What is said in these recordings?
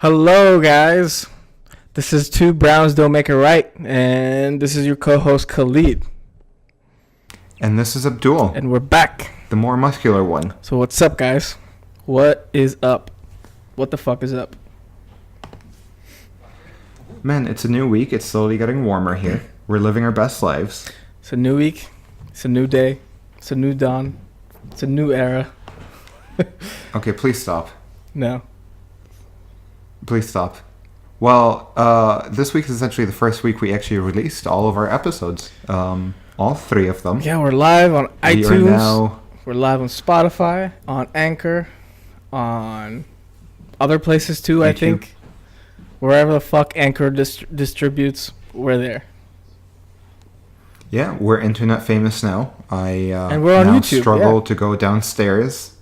Hello, guys. This is Two Browns Don't Make a Right, and this is your co-host Khalid, And this is Abdul, and we're back. the more muscular one. So what's up, guys? What is up? What the fuck is up? Man, it's a new week. It's slowly getting warmer here. We're living our best lives. It's a new week. It's a new day. It's a new dawn. It's a new era. Okay, please stop. No. Please stop. Well, this week is essentially the first week we actually released all of our episodes. All three of them. Yeah, we're live on We are iTunes. now... We're live on Spotify, on Anchor, on other places too, I YouTube. think. Wherever the fuck Anchor distributes, we're there. Yeah, we're internet famous now. And we're on now YouTube, struggle yeah. to go downstairs.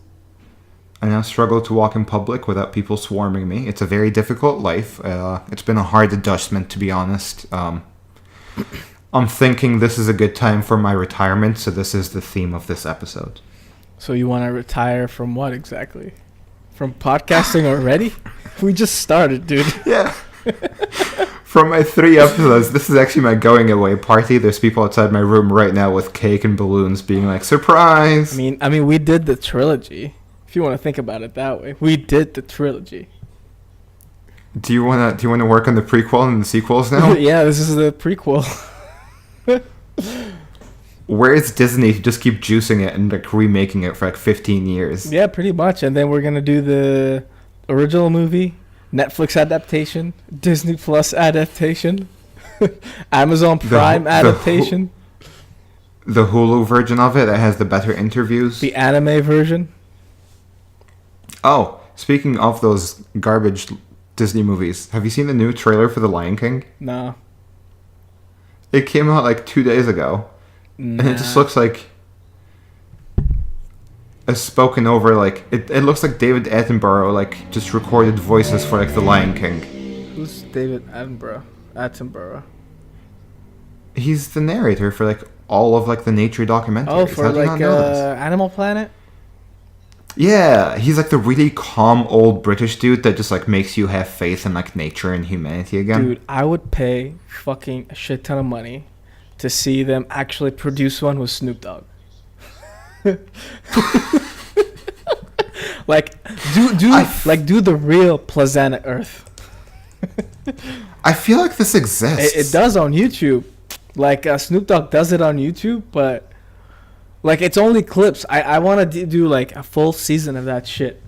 I now struggle to walk in public without people swarming me. It's a very difficult life. It's been a hard adjustment, to be honest. I'm thinking this is a good time for my retirement, so this is the theme of this episode. So you want to retire from what exactly? From podcasting already? We just started, dude. Yeah. From my 3 episodes, this is actually my going away party. There's people outside my room right now with cake and balloons being like, surprise! I mean, we did the trilogy. If you want to think about it that way, we did the trilogy. Do you wanna work on the prequel and the sequels now? Yeah, this is the prequel. Where is Disney to just keep juicing it and like remaking it for like 15 years? Yeah, pretty much. And then we're gonna do the original movie, Netflix adaptation, Disney Plus adaptation, Amazon Prime adaptation, The Hulu version of it that has the better interviews. the anime version. Oh, speaking of those garbage Disney movies, have you seen the new trailer for The Lion King? No. It came out like 2 days ago, and it just looks like a spoken over, like, it looks like David Attenborough, like, just recorded voices for, like, The Lion King. Who's David Attenborough? He's the narrator for, like, all of, like, the nature documentaries. Oh, for How do you like not know this? Animal Planet? Yeah, he's like the really calm old British dude that just like makes you have faith in like nature and humanity again. Dude, I would pay fucking a shit ton of money to see them actually produce one with Snoop Dogg. Like, do the real Planet Earth. I feel like this exists. It does on YouTube. Like, Snoop Dogg does it on YouTube, but like, it's only clips. I want to do like a full season of that shit.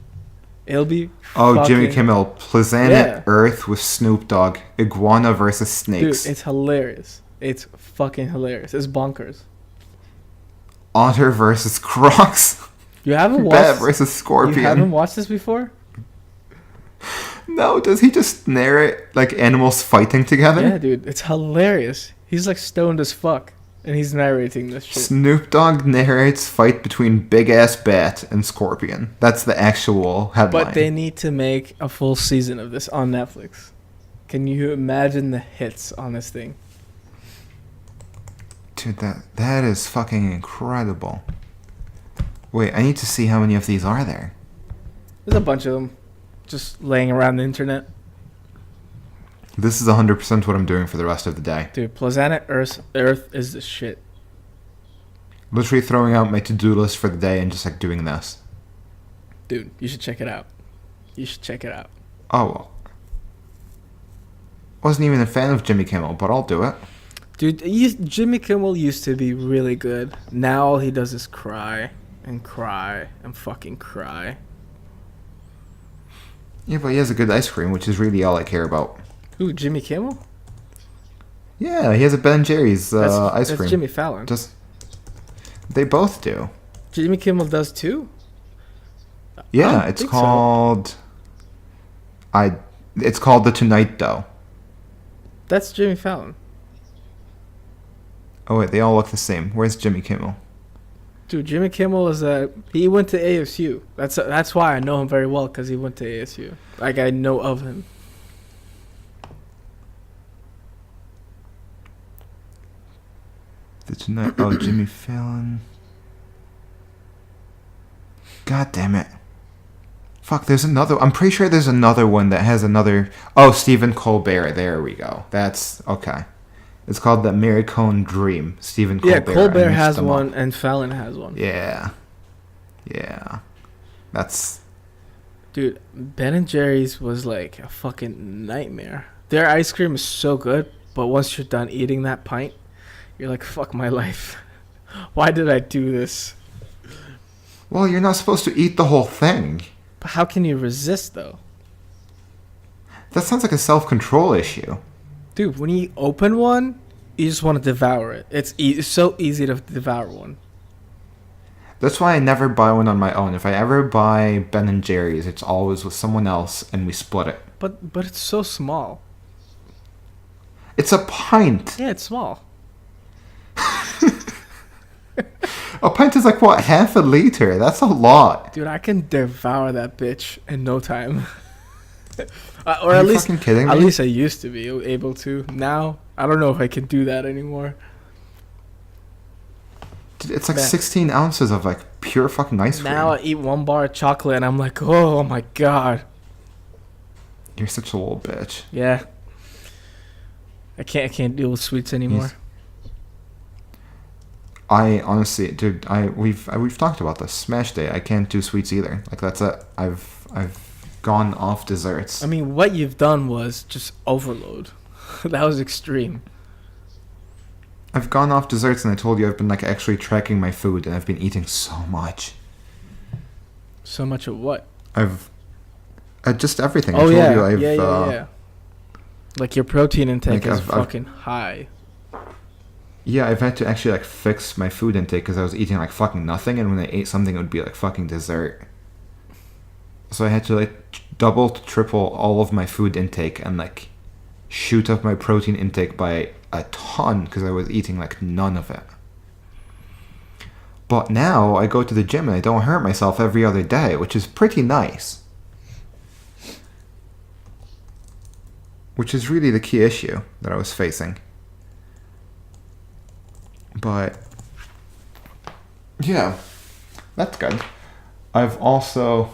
It'll be Jimmy Kimmel, Planet Yeah. Earth with Snoop Dogg, iguana versus snakes, Dude, it's hilarious. It's fucking hilarious. It's bonkers. otter versus crocs, You haven't bat watched versus You scorpion. haven't watched this before? No, does he just narrate like animals fighting together? Yeah, dude, it's hilarious. He's like stoned as fuck, and he's narrating this shit. Snoop Dogg narrates fight between big ass bat and scorpion. That's the actual headline. But they need to make a full season of this on Netflix. Can you imagine the hits on this thing? Dude, that is fucking incredible. Wait, I need to see how many of these are there. There's a bunch of them just laying around the internet. This is 100% what I'm doing for the rest of the day. Dude, Planet Earth is the shit. Literally throwing out my to-do list for the day and just like doing this. Dude, you should check it out. You should check it out. Oh, well. Wasn't even a fan of Jimmy Kimmel, but I'll do it. Dude, Jimmy Kimmel used to be really good. Now all he does is cry and cry and fucking cry. Yeah, but he has a good ice cream, which is really all I care about. Who, Jimmy Kimmel? Yeah, he has a Ben & Jerry's ice cream. That's Jimmy Fallon. They both do. Jimmy Kimmel does too? Yeah, it's called... It's called The Tonight Dough. That's Jimmy Fallon. Oh wait, they all look the same. Where's Jimmy Kimmel? Dude, Jimmy Kimmel he went to ASU. That's why I know him very well, because he went to ASU. Like, I know of him. The Tonight... Oh, Jimmy Fallon. God damn it. Fuck, there's another. I'm pretty sure there's another one that has another. Oh, Stephen Colbert. There we go. That's okay. It's called the Americone Dream. Stephen Colbert. Yeah, Colbert has one and Fallon has one. Yeah. Yeah. That's. Dude, Ben and Jerry's was like a fucking nightmare. Their ice cream is so good, but once you're done eating that pint, you're like, fuck my life. Why did I do this? Well, you're not supposed to eat the whole thing. But how can you resist, though? That sounds like a self-control issue. Dude, when you open one, you just want to devour it. It's so easy to devour one. That's why I never buy one on my own. If I ever buy Ben and Jerry's, it's always with someone else, and we split it. But it's so small. It's a pint. Yeah, it's small. A pint is like, what, half a liter? That's a lot. Dude, I can devour that bitch in no time. Or Are at you least, fucking kidding me? at least I used to be able to. Now, I don't know if I can do that anymore. Dude, it's like Man. 16 ounces of like pure fucking ice cream. Now I eat one bar of chocolate and I'm like, oh my god. You're such a little bitch. Yeah. I can't deal with sweets anymore. I honestly, dude, we've talked about this. Smash day. I can't do sweets either. Like that's it. I've gone off desserts. I mean, what you've done was just overload. That was extreme. I've gone off desserts, and I told you I've been like actually tracking my food, and I've been eating so much. So much of what? I've just everything. I Oh told yeah, you I've, yeah. Like your protein intake like is I've fucking high. Yeah, I've had to actually like fix my food intake because I was eating like fucking nothing, and when I ate something, it would be like fucking dessert. So I had to like double to triple all of my food intake and like shoot up my protein intake by a ton because I was eating like none of it. But now I go to the gym and I don't hurt myself every other day, which is pretty nice. Which is really the key issue that I was facing. But yeah, that's good. I've also...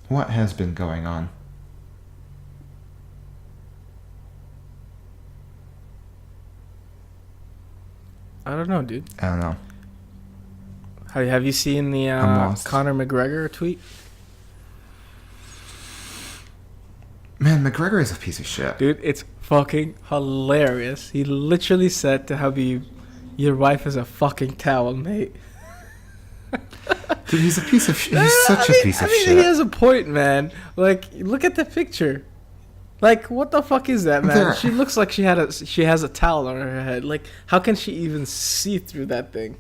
What has been going on? I don't know, dude. I don't know. Have you seen the I'm lost. Conor McGregor tweet? Man, McGregor is a piece of shit. Dude, it's fucking hilarious. He literally said to Habib, your wife is a fucking towel, mate. Dude, he's a piece of shit. He's such a piece of shit. He has a point, man. Like, look at the picture. Like, what the fuck is that, man? There. She looks like she has a towel on her head. Like, how can she even see through that thing?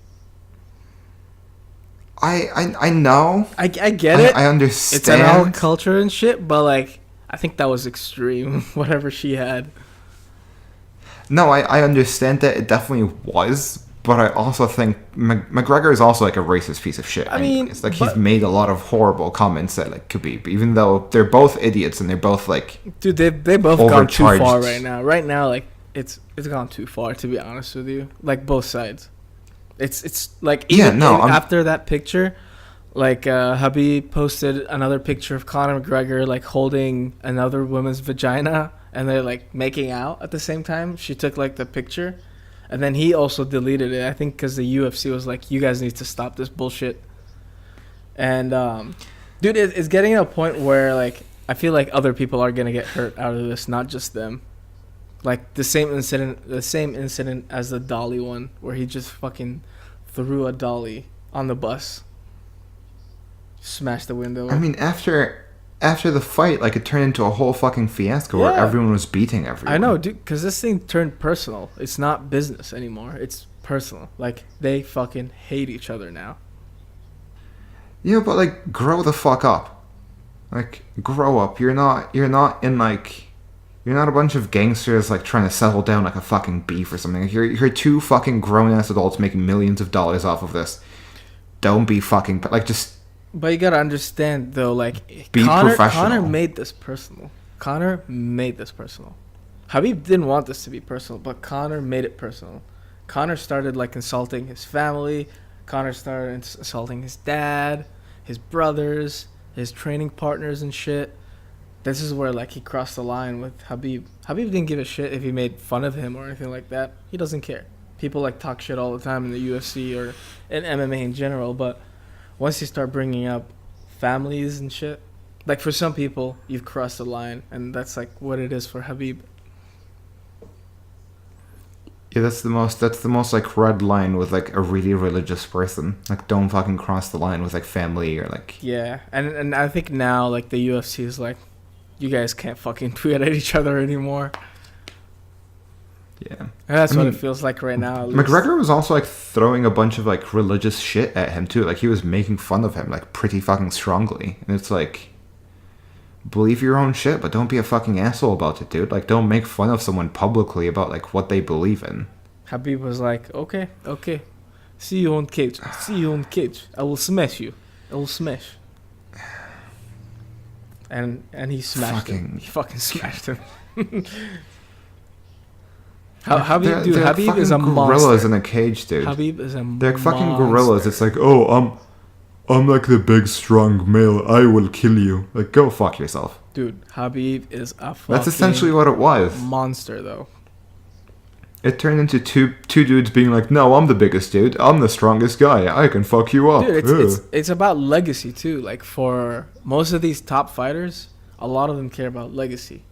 I know. I get it. I understand. It's in our culture and shit, but like, I think that was extreme. Whatever she had. No, I understand that it definitely was, but I also think McGregor is also like a racist piece of shit. I mean, it's like he's made a lot of horrible comments that like Khabib, even though they're both idiots and they're both like, dude, they both gone too far overcharged. right now. Right now, like it's gone too far, to be honest with you. Like both sides. It's like even after that picture, like Habib posted another picture of Conor McGregor like holding another woman's vagina and they're like making out at the same time. She took like the picture, and then he also deleted it. I think because the UFC was like, "You guys need to stop this bullshit." And dude, it's getting to a point where like I feel like other people are gonna get hurt out of this, not just them. Like the same incident as the dolly one, where he just fucking threw a dolly on the bus, smashed the window. I mean, after the fight, like it turned into a whole fucking fiasco where everyone was beating everyone. I know, dude, because this thing turned personal. It's not business anymore. It's personal. Like they fucking hate each other now. Yeah, but like grow the fuck up. Like grow up. You're not in like. You're not a bunch of gangsters like trying to settle down like a fucking beef or something. Like, you're two fucking grown ass adults making millions of dollars off of this. Don't be fucking like just. But you gotta understand though, like be professional. Conor made this personal. Habib didn't want this to be personal, but Conor made it personal. Conor started like insulting his family. Conor started insulting his dad, his brothers. his training partners and shit. This is where like he crossed the line with Habib. Habib didn't give a shit if he made fun of him or anything like that. He doesn't care. People like talk shit all the time in the UFC or in MMA in general, but once you start bringing up families and shit, like for some people, you've crossed the line, and that's like what it is for Habib. Yeah, that's the most like red line with like a really religious person. Like, don't fucking cross the line with like family or like. Yeah, and I think now like the UFC is like, you guys can't fucking tweet at each other anymore. Yeah, and that's what it feels like right now. McGregor was also like throwing a bunch of like religious shit at him too. Like he was making fun of him like pretty fucking strongly, and it's like, believe your own shit, but don't be a fucking asshole about it, dude. Like, don't make fun of someone publicly about like what they believe in. Habib was like, okay, see you on cage. I will smash you. I will smash. And he smashed him. He fucking smashed him. Habib is a monster. Gorillas in a cage, dude. Habib is a monster. They're fucking gorillas. It's like, oh, I'm like the big, strong male. I will kill you. Like, go fuck yourself. Dude, Habib is a fucking That's essentially what it was. Monster, though. It turned into two dudes being like, no, I'm the biggest dude. I'm the strongest guy. I can fuck you up. Dude, it's about legacy, too. Like, for most of these top fighters, a lot of them care about legacy.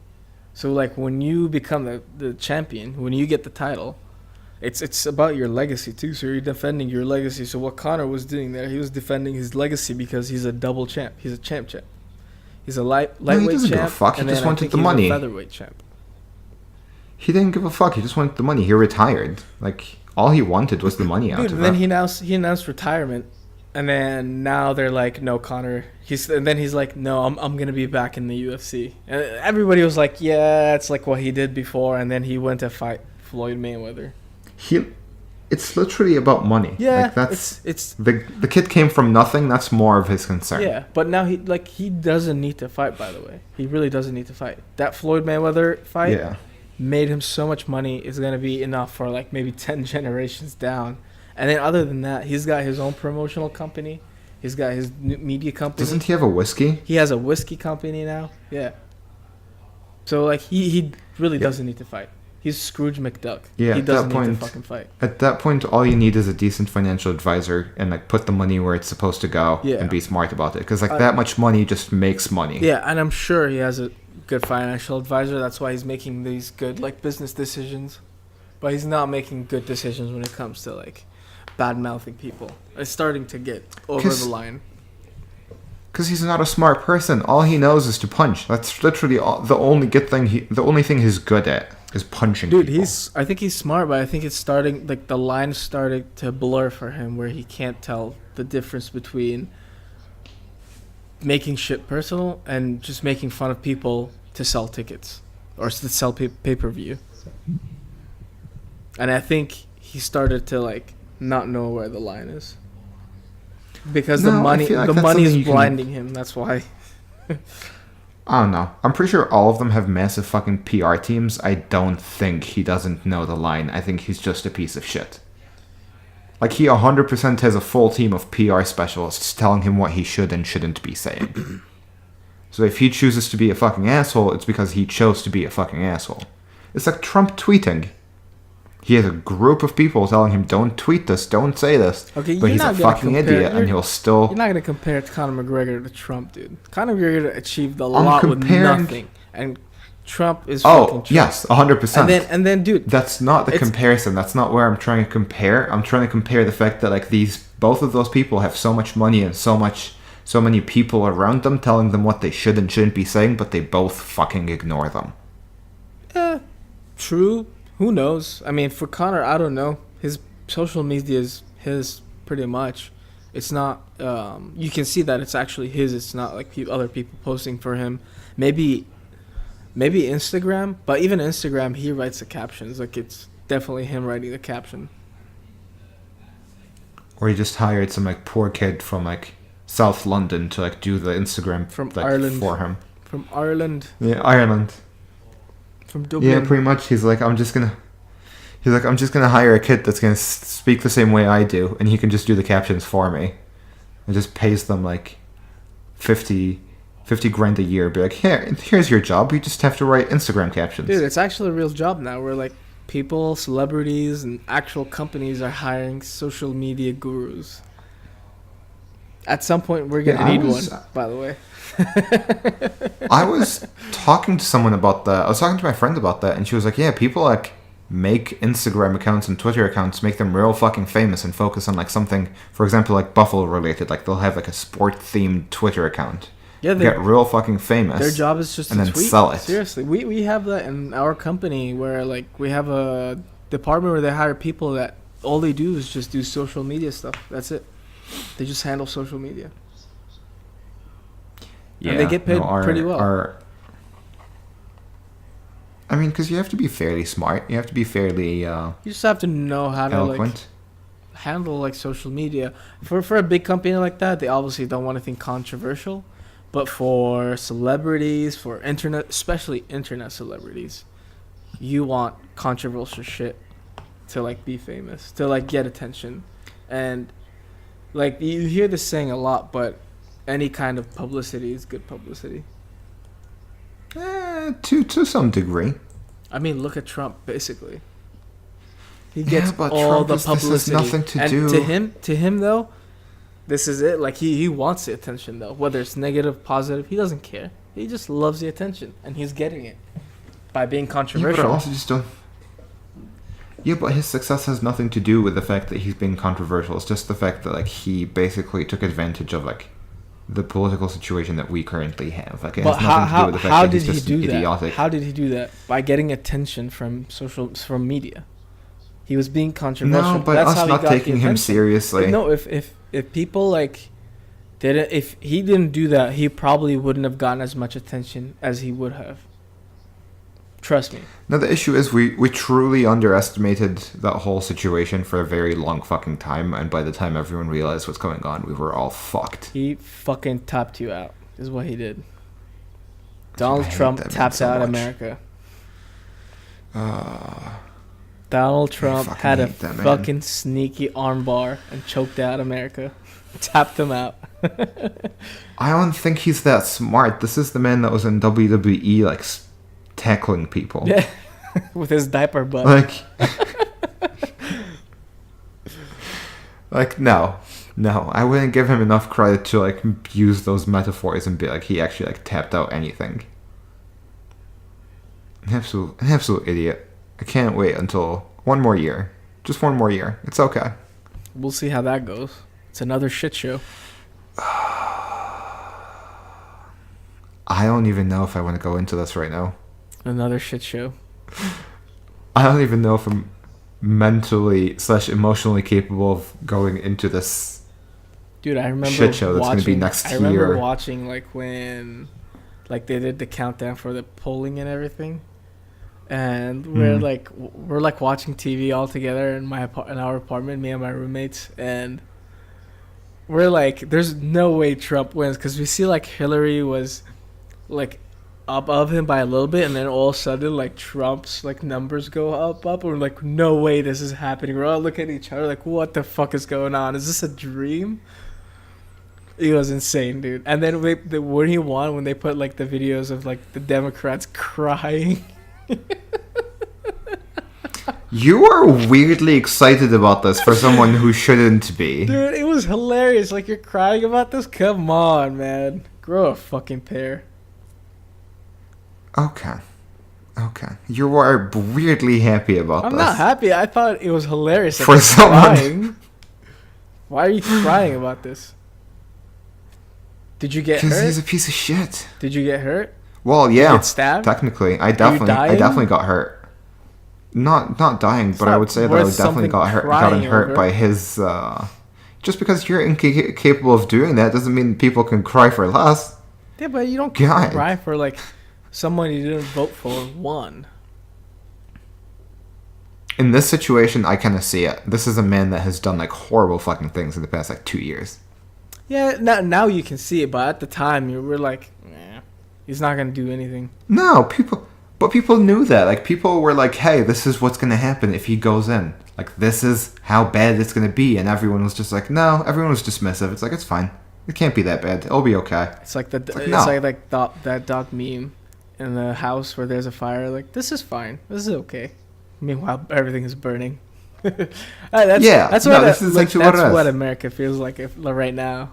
So, like, when you become the champion, when you get the title, it's about your legacy, too. So, you're defending your legacy. So, what Conor was doing there, he was defending his legacy because he's a double champ. He's a champ. He's a lightweight he doesn't champ. Give a fuck. He just wanted the money. He's a featherweight champ. He didn't give a fuck. He just wanted the money. He retired. Like, all he wanted was the money out of it. And then he announced retirement. And then now they're like, no, Conor. And then he's like, no, I'm gonna be back in the UFC. And everybody was like, yeah, it's like what he did before. And then he went to fight Floyd Mayweather. It's literally about money. Yeah, like it's the kid came from nothing. That's more of his concern. Yeah, but now he doesn't need to fight. By the way, he really doesn't need to fight. That Floyd Mayweather fight made him so much money. It's gonna be enough for like maybe 10 generations down. And then other than that, he's got his own promotional company. He's got his media company. Doesn't he have a whiskey? He has a whiskey company now. Yeah. So like he really doesn't need to fight. He's Scrooge McDuck. Yeah, he doesn't need to fucking fight. At that point, all you need is a decent financial advisor and like put the money where it's supposed to go and be smart about it. Because like that much money just makes money. Yeah, and I'm sure he has a good financial advisor. That's why he's making these good like business decisions. But he's not making good decisions when it comes to like bad-mouthing people. It's starting to get over the line. Because he's not a smart person. All he knows is to punch. That's literally the only thing he's good at. Is punching people. I think he's smart, but I think it's starting, like, the line's starting to blur for him where he can't tell the difference between making shit personal and just making fun of people to sell tickets or to sell pay-per-view. And I think he started to, like, not know where the line is. Because the money is blinding him, that's why. I don't know. I'm pretty sure all of them have massive fucking PR teams. I don't think he doesn't know the line. I think he's just a piece of shit. Like, he 100% has a full team of PR specialists telling him what he should and shouldn't be saying. So if he chooses to be a fucking asshole, it's because he chose to be a fucking asshole. It's like Trump tweeting. He has a group of people telling him, don't tweet this, don't say this. Okay, but he's a fucking idiot, and he'll still... You're not going to compare Conor McGregor to Trump, dude. Conor McGregor achieved a lot with nothing. And Trump is fucking Trump. Yes, 100%. And then, dude... That's not the comparison. That's not where I'm trying to compare. I'm trying to compare the fact that, like, both of those people have so much money and so many people around them telling them what they should and shouldn't be saying, but they both fucking ignore them. True. Who knows? I mean, for Conor, I don't know. His social media is his pretty much. It's not. You can see that it's actually his. It's not like other people posting for him. Maybe Instagram, but even Instagram, he writes the captions. Like, it's definitely him writing the caption. Or he just hired some like poor kid from like South London to like do the Instagram from like, Ireland for him. From Ireland. Yeah, Ireland. From Dublin. Yeah, pretty much. He's like, I'm just gonna hire a kid that's gonna speak the same way I do, and he can just do the captions for me, and just pays them like 50 grand a year. Be like, here's your job. You just have to write Instagram captions. Dude, it's actually a real job now. Where like people, celebrities, and actual companies are hiring social media gurus. At some point, we're gonna need one. By the way, I was talking to someone about that. I was talking to my friend about that, and she was like, "Yeah, people like make Instagram accounts and Twitter accounts, make them real fucking famous, and focus on like something, for example, like Buffalo related. Like they'll have like a sport themed Twitter account. Yeah, they get real fucking famous. Their job is just to tweet. Sell it. Seriously, we have that in our company where like we have a department where they hire people that all they do is just do social media stuff. That's it. They just handle social media. Yeah, and they get paid pretty well. I mean, because you have to be fairly smart. You have to be fairly. You just have to know how to like handle like social media. For a big company like that, they obviously don't want anything controversial. But for celebrities, for internet, especially internet celebrities, you want controversial shit to like be famous, to like get attention, and like you hear this saying a lot, but any kind of publicity is good publicity. To some degree. I mean, look at Trump. Basically, he gets all the publicity. This has nothing to do. To him though, this is it. Like he wants the attention though, whether it's negative, positive, he doesn't care. He just loves the attention, and he's getting it by being controversial. Yeah, but also just don't. Yeah, but his success has nothing to do with the fact that he's being controversial. It's just the fact that like he basically took advantage of like the political situation that we currently have. Like it has nothing to do with the fact that he's just idiotic. How did he do that? By getting attention from media. He was being controversial. No, but that's us not taking him seriously. No, if people like if he didn't do that, he probably wouldn't have gotten as much attention as he would have. Trust me. No, the issue is we truly underestimated that whole situation for a very long fucking time, and by the time everyone realized what's going on, we were all fucked. He fucking tapped you out, is what he did. Donald Trump tapped out America. Donald Trump had a fucking sneaky armbar and choked out America. Tapped them out. I don't think he's that smart. This is the man that was in WWE, like, tackling people. Yeah, with his diaper butt. Like, no, I wouldn't give him enough credit to, like, use those metaphors and be like, he actually, like, tapped out anything. An absolute idiot. I can't wait until one more year. Just one more year. It's okay. We'll see how that goes. It's another shit show. I don't even know if I want to go into this right now. Another shit show. I don't even know if I'm mentally / emotionally capable of going into this. Dude, I remember shit show that's going to be next year. I remember watching like when, like they did the countdown for the polling and everything, and we're like watching TV all together in our apartment, me and my roommates, and we're like, there's no way Trump wins because we see like Hillary was like above him by a little bit, and then all of a sudden like Trump's like numbers go up and we're like, no way this is happening. We're all looking at each other like, what the fuck is going on? Is this a dream? It was insane, dude. And then when he won, when they put like the videos of like the Democrats crying. You are weirdly excited about this for someone who shouldn't be. Dude, it was hilarious. Like, you're crying about this? Come on, man. Grow a fucking pair. Okay. You are weirdly happy about this. I'm not happy. I thought it was hilarious. For someone. Crying. Why are you crying about this? Did you get hurt? Because he's a piece of shit. Did you get hurt? Well, yeah. Did you get stabbed? Technically. I definitely got hurt. Not dying, but I would say that I definitely gotten hurt by his. Just because you're incapable of doing that doesn't mean people can cry for less. Yeah, but you don't cry for like someone you didn't vote for won. In this situation, I kind of see it. This is a man that has done like horrible fucking things in the past like 2 years. Yeah, now you can see it, but at the time you were like, nah, he's not gonna do anything. No, people knew that. Like, people were like, hey, this is what's going to happen if he goes in. Like, this is how bad it's going to be. And everyone was just like, no, everyone was dismissive. It's like, it's fine. It can't be that bad. It'll be okay. It's like that dog meme in the house where there's a fire. Like, this is fine. This is okay. Meanwhile, everything is burning. That's what America feels like right now.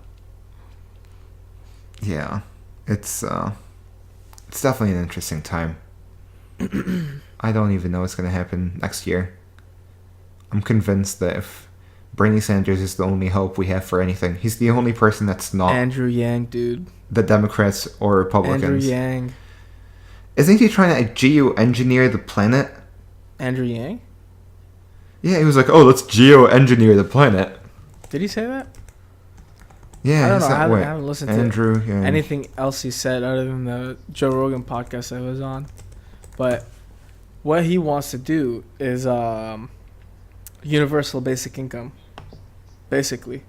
Yeah, it's definitely an interesting time. I don't even know what's going to happen next year. I'm convinced that if Bernie Sanders is the only hope we have for anything, he's the only person that's not Andrew Yang, dude. The Democrats or Republicans. Andrew Yang. Isn't he trying to geoengineer the planet? Andrew Yang? Yeah, he was like, "Oh, let's geoengineer the planet." Did he say that? Yeah, I don't know. I haven't listened to anything else he said other than the Joe Rogan podcast I was on. But what he wants to do is universal basic income, basically.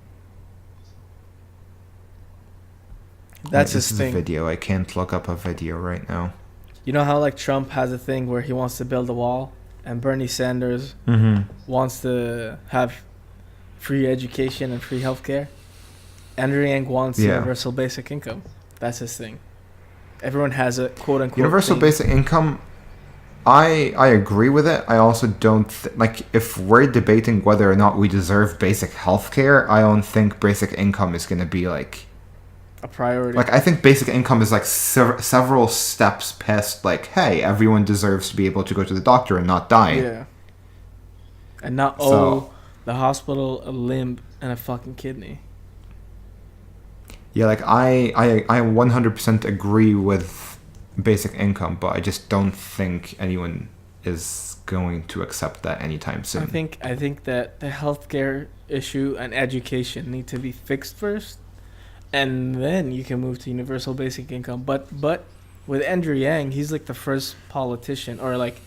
That's his thing. This is a video. I can't look up a video right now. You know how like Trump has a thing where he wants to build a wall, and Bernie Sanders wants to have free education and free healthcare? Andrew Yang wants universal basic income. That's his thing. Everyone has a quote unquote universal basic income. I agree with it. I also don't like if we're debating whether or not we deserve basic healthcare. I don't think basic income is going to be like a priority. Like, I think basic income is like several steps past like, hey, everyone deserves to be able to go to the doctor and not die. Yeah. And not owe the hospital a limb and a fucking kidney. Yeah, like I 100% agree with basic income, but I just don't think anyone is going to accept that anytime soon. I think that the healthcare issue and education need to be fixed first, and then you can move to universal basic income. But with Andrew Yang, he's like the first politician or like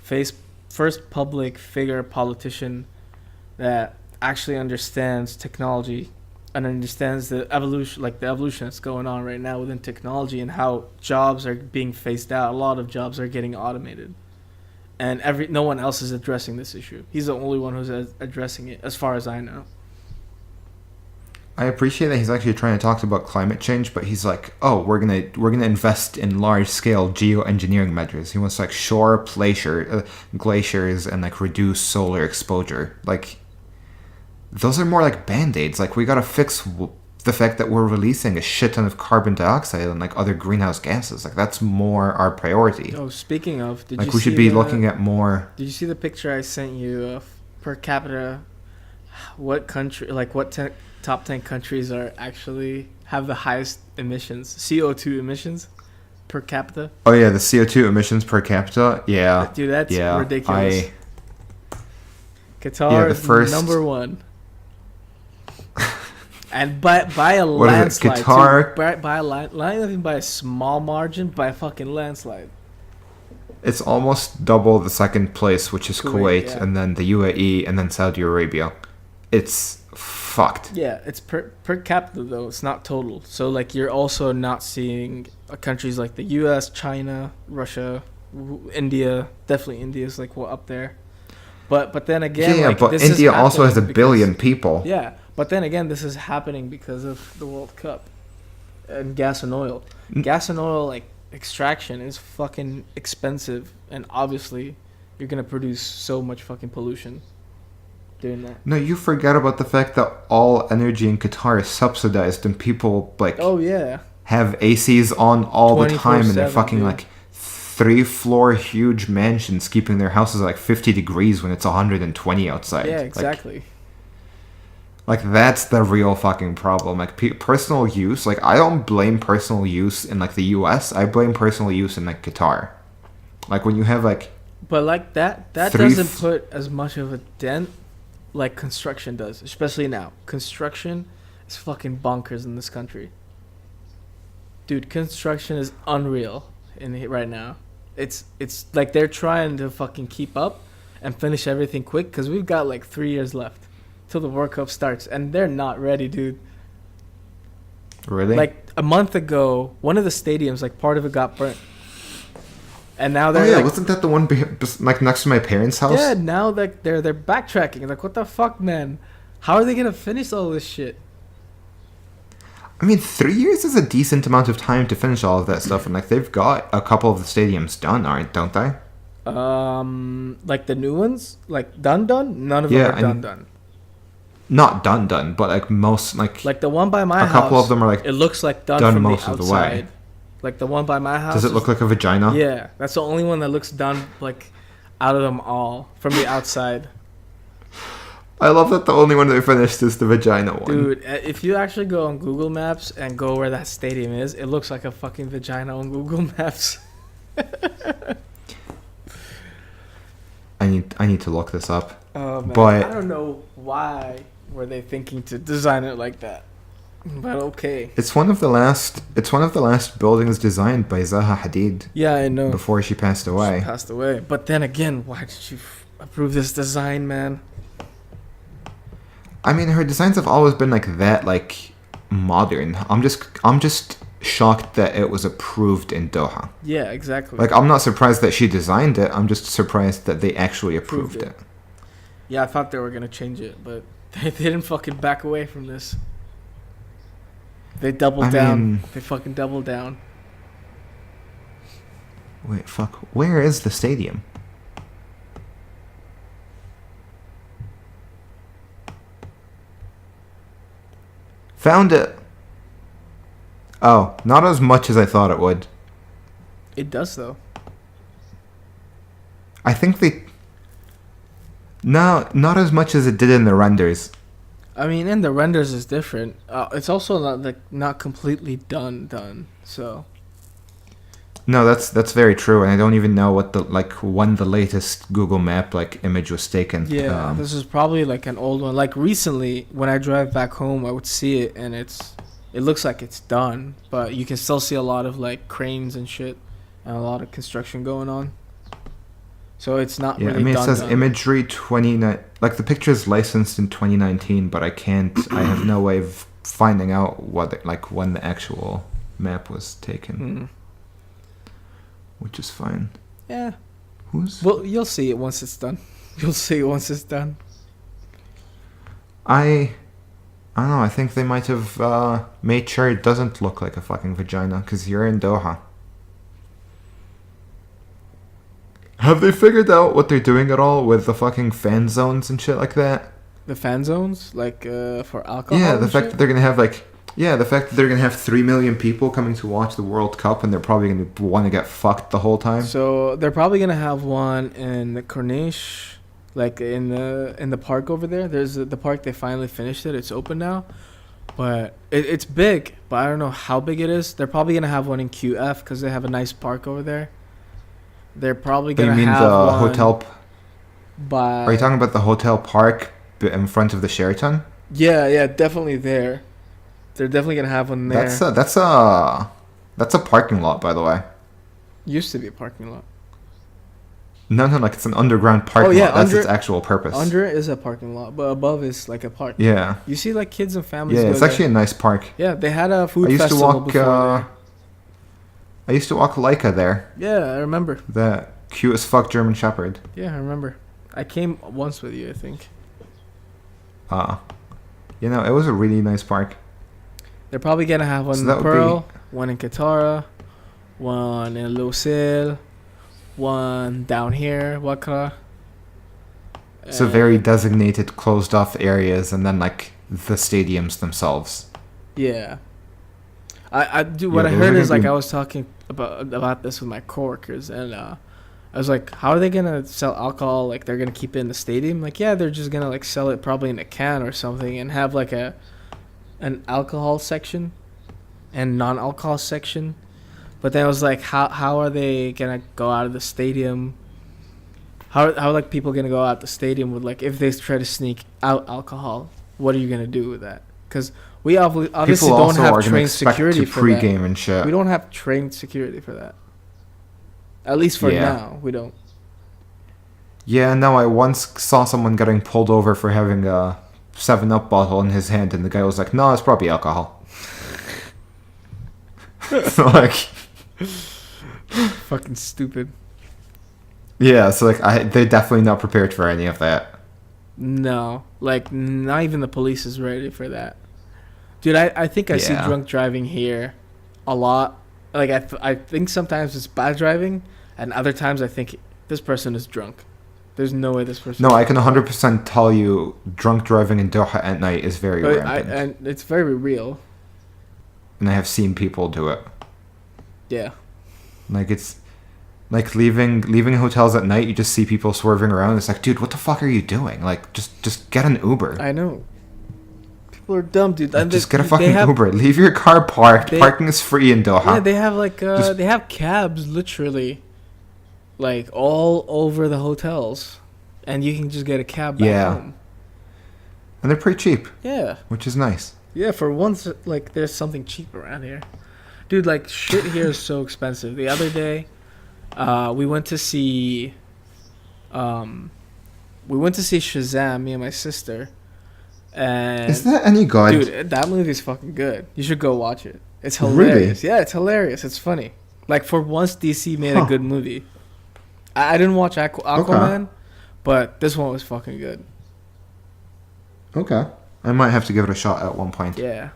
first public figure politician that actually understands technology and understands the evolution that's going on right now within technology and how jobs are being phased out. A lot of jobs are getting automated, and no one else is addressing this issue. He's the only one who's addressing it, as far as I know. I appreciate that he's actually trying to talk about climate change, but he's like, "Oh, we're gonna invest in large scale geoengineering measures." He wants to like shore up glaciers and like reduce solar exposure. Like, those are more like band-aids. Like, we gotta fix the fact that we're releasing a shit ton of carbon dioxide and like other greenhouse gases. Like, that's more our priority. Oh, speaking of, we should be looking at more. Did you see the picture I sent you of per capita? What country? Like, what top 10 countries are actually have the highest emissions, CO2 emissions per capita? Oh yeah, the CO2 emissions per capita. Yeah, dude, that's ridiculous. Qatar is number one. And by a landslide, Qatar, not even by a small margin, by a fucking landslide. It's almost double the second place, which is Kuwait, and then the UAE, and then Saudi Arabia. It's fucked. Yeah, it's per capita though. It's not total. So like, you're also not seeing countries like the U.S., China, Russia, India. Definitely India is like up there. But then again, but India also has 1 billion people. Yeah. But then again, this is happening because of the World Cup and gas and oil. Gas and oil, like, extraction is fucking expensive, and obviously you're going to produce so much fucking pollution doing that. No, you forget about the fact that all energy in Qatar is subsidized and people, like, have ACs on all the time, and they're fucking, like, 3-floor huge mansions keeping their houses like 50 degrees when it's 120 outside. Yeah, exactly. Like, that's the real fucking problem. Like, personal use, like, I don't blame personal use in, like, the U.S. I blame personal use in, like, Qatar. Like, when you have, like... But, like, that doesn't put as much of a dent like construction does, especially now. Construction is fucking bonkers in this country. Dude, construction is unreal right now. It's like they're trying to fucking keep up and finish everything quick because we've got, like, 3 years left till the World Cup starts, and they're not ready, dude. Really? Like, a month ago, one of the stadiums, like, part of it got burnt, and now they're wasn't that the one like next to my parents' house? Yeah, now like they're backtracking. Like, what the fuck, man? How are they gonna finish all this shit? I mean, 3 years is a decent amount of time to finish all of that stuff, and like they've got a couple of the stadiums done, don't they? Like the new ones, like done. None of them are done. Not done, but like most like the one by my house. A couple of them are like it looks like done from most the outside. Of the way. Like the one by my house. Does it look like a vagina? Yeah, that's the only one that looks done like out of them all from the outside. I love that the only one they finished is the vagina one. Dude, if you actually go on Google Maps and go where that stadium is, it looks like a fucking vagina on Google Maps. I need to look this up. Oh man, but I don't know why were they thinking to design it like that. But okay. It's one of the last buildings designed by Zaha Hadid. Yeah, I know. Before she passed away. But then again, why did you approve this design, man? I mean, her designs have always been like that, like modern. I'm just shocked that it was approved in Doha. Yeah, exactly. Like, I'm not surprised that she designed it. I'm just surprised that they actually approved it. Yeah, I thought they were gonna change it, but they didn't fucking back away from this. They doubled down. They fucking doubled down. Wait, fuck. Where is the stadium? Found it. Oh, not as much as I thought it would. It does, though. I think they... No, not as much as it did in the renders. I mean, in the renders is different. It's also not completely done. So. No, that's very true, and I don't even know what when the latest Google Map image was taken. Yeah, this is probably an old one. Like recently, when I drive back home, I would see it, and it looks like it's done, but you can still see a lot of cranes and shit, and a lot of construction going on. So it's not really done. Yeah, I mean, it says imagery 29. The picture is licensed in 2019, but I have no way of finding out when the actual map was taken. Which is fine. Yeah. Well, you'll see it once it's done. I don't know. I think they might have made sure it doesn't look like a fucking vagina, because you're in Doha. Have they figured out what they're doing at all with the fucking fan zones and shit like that? The fan zones? For alcohol? Yeah, the fact that they're going to have, the fact that they're going to have 3 million people coming to watch the World Cup, and they're probably going to want to get fucked the whole time. So, they're probably going to have one in the Corniche, in the park over there. There's the park, they finally finished it. It's open now. But it's big, but I don't know how big it is. They're probably going to have one in QF, because they have a nice park over there. They're probably going to have the one hotel? Are you talking about the hotel park in front of the Sheraton? Yeah, definitely there. They're definitely going to have one there. That's a parking lot, by the way. Used to be a parking lot. No, it's an underground parking lot. That's its actual purpose. Under it is a parking lot, but above is a park. Yeah. You see kids and families. Yeah, it's actually a nice park. Yeah, they had a food festival before there. I used to walk Leica there. Yeah, I remember. The cute as fuck German Shepherd. Yeah, I remember. I came once with you, I think. It was a really nice park. They're probably going to have one in Pearl, one in Katara, one in Lucille, one down here, Wakra. So very designated, closed-off areas, and then, the stadiums themselves. Yeah. I do. What I heard is, I was talking about this with my coworkers, and I was like, how are they gonna sell alcohol? They're gonna keep it in the stadium? Yeah, they're just gonna sell it probably in a can or something, and have an alcohol section and non-alcohol section. But then I was like, how are they gonna go out of the stadium? How are people gonna go out the stadium with if they try to sneak out alcohol? What are you gonna do with that? Because we obviously don't have trained security for that. Pre-game and shit. We don't have trained security for that. At least for now, we don't. Yeah, no, I once saw someone getting pulled over for having a 7-Up bottle in his hand, and the guy was like, no, it's probably alcohol. Fucking stupid. Yeah, so they're definitely not prepared for any of that. No, not even the police is ready for that. Dude, I think I see drunk driving here a lot. Like, I think sometimes it's bad driving, and other times I think this person is drunk. There's no way this person... No, I can 100% tell you drunk driving in Doha at night is very rampant. And it's very real. And I have seen people do it. Yeah. Like, it's... Like, leaving hotels at night, you just see people swerving around. It's like, dude, what the fuck are you doing? Like, just get an Uber. I know. People are dumb, dude. Like, just get a fucking Uber. Leave your car parked. Parking is free in Doha. Yeah, they have, like, they have cabs, literally, like, all over the hotels. And you can just get a cab back home. And they're pretty cheap. Yeah. Which is nice. Yeah, for once, like, there's something cheap around here. Dude, like, shit here is so expensive. The other day, we went to see Shazam, me and my sister. And is that any good? Dude, that movie's fucking good. You should go watch it. It's hilarious. Really? Yeah, it's hilarious. It's funny. Like, for once, DC made a good movie. I didn't watch Aquaman, but this one was fucking good. Okay. I might have to give it a shot at one point. Yeah.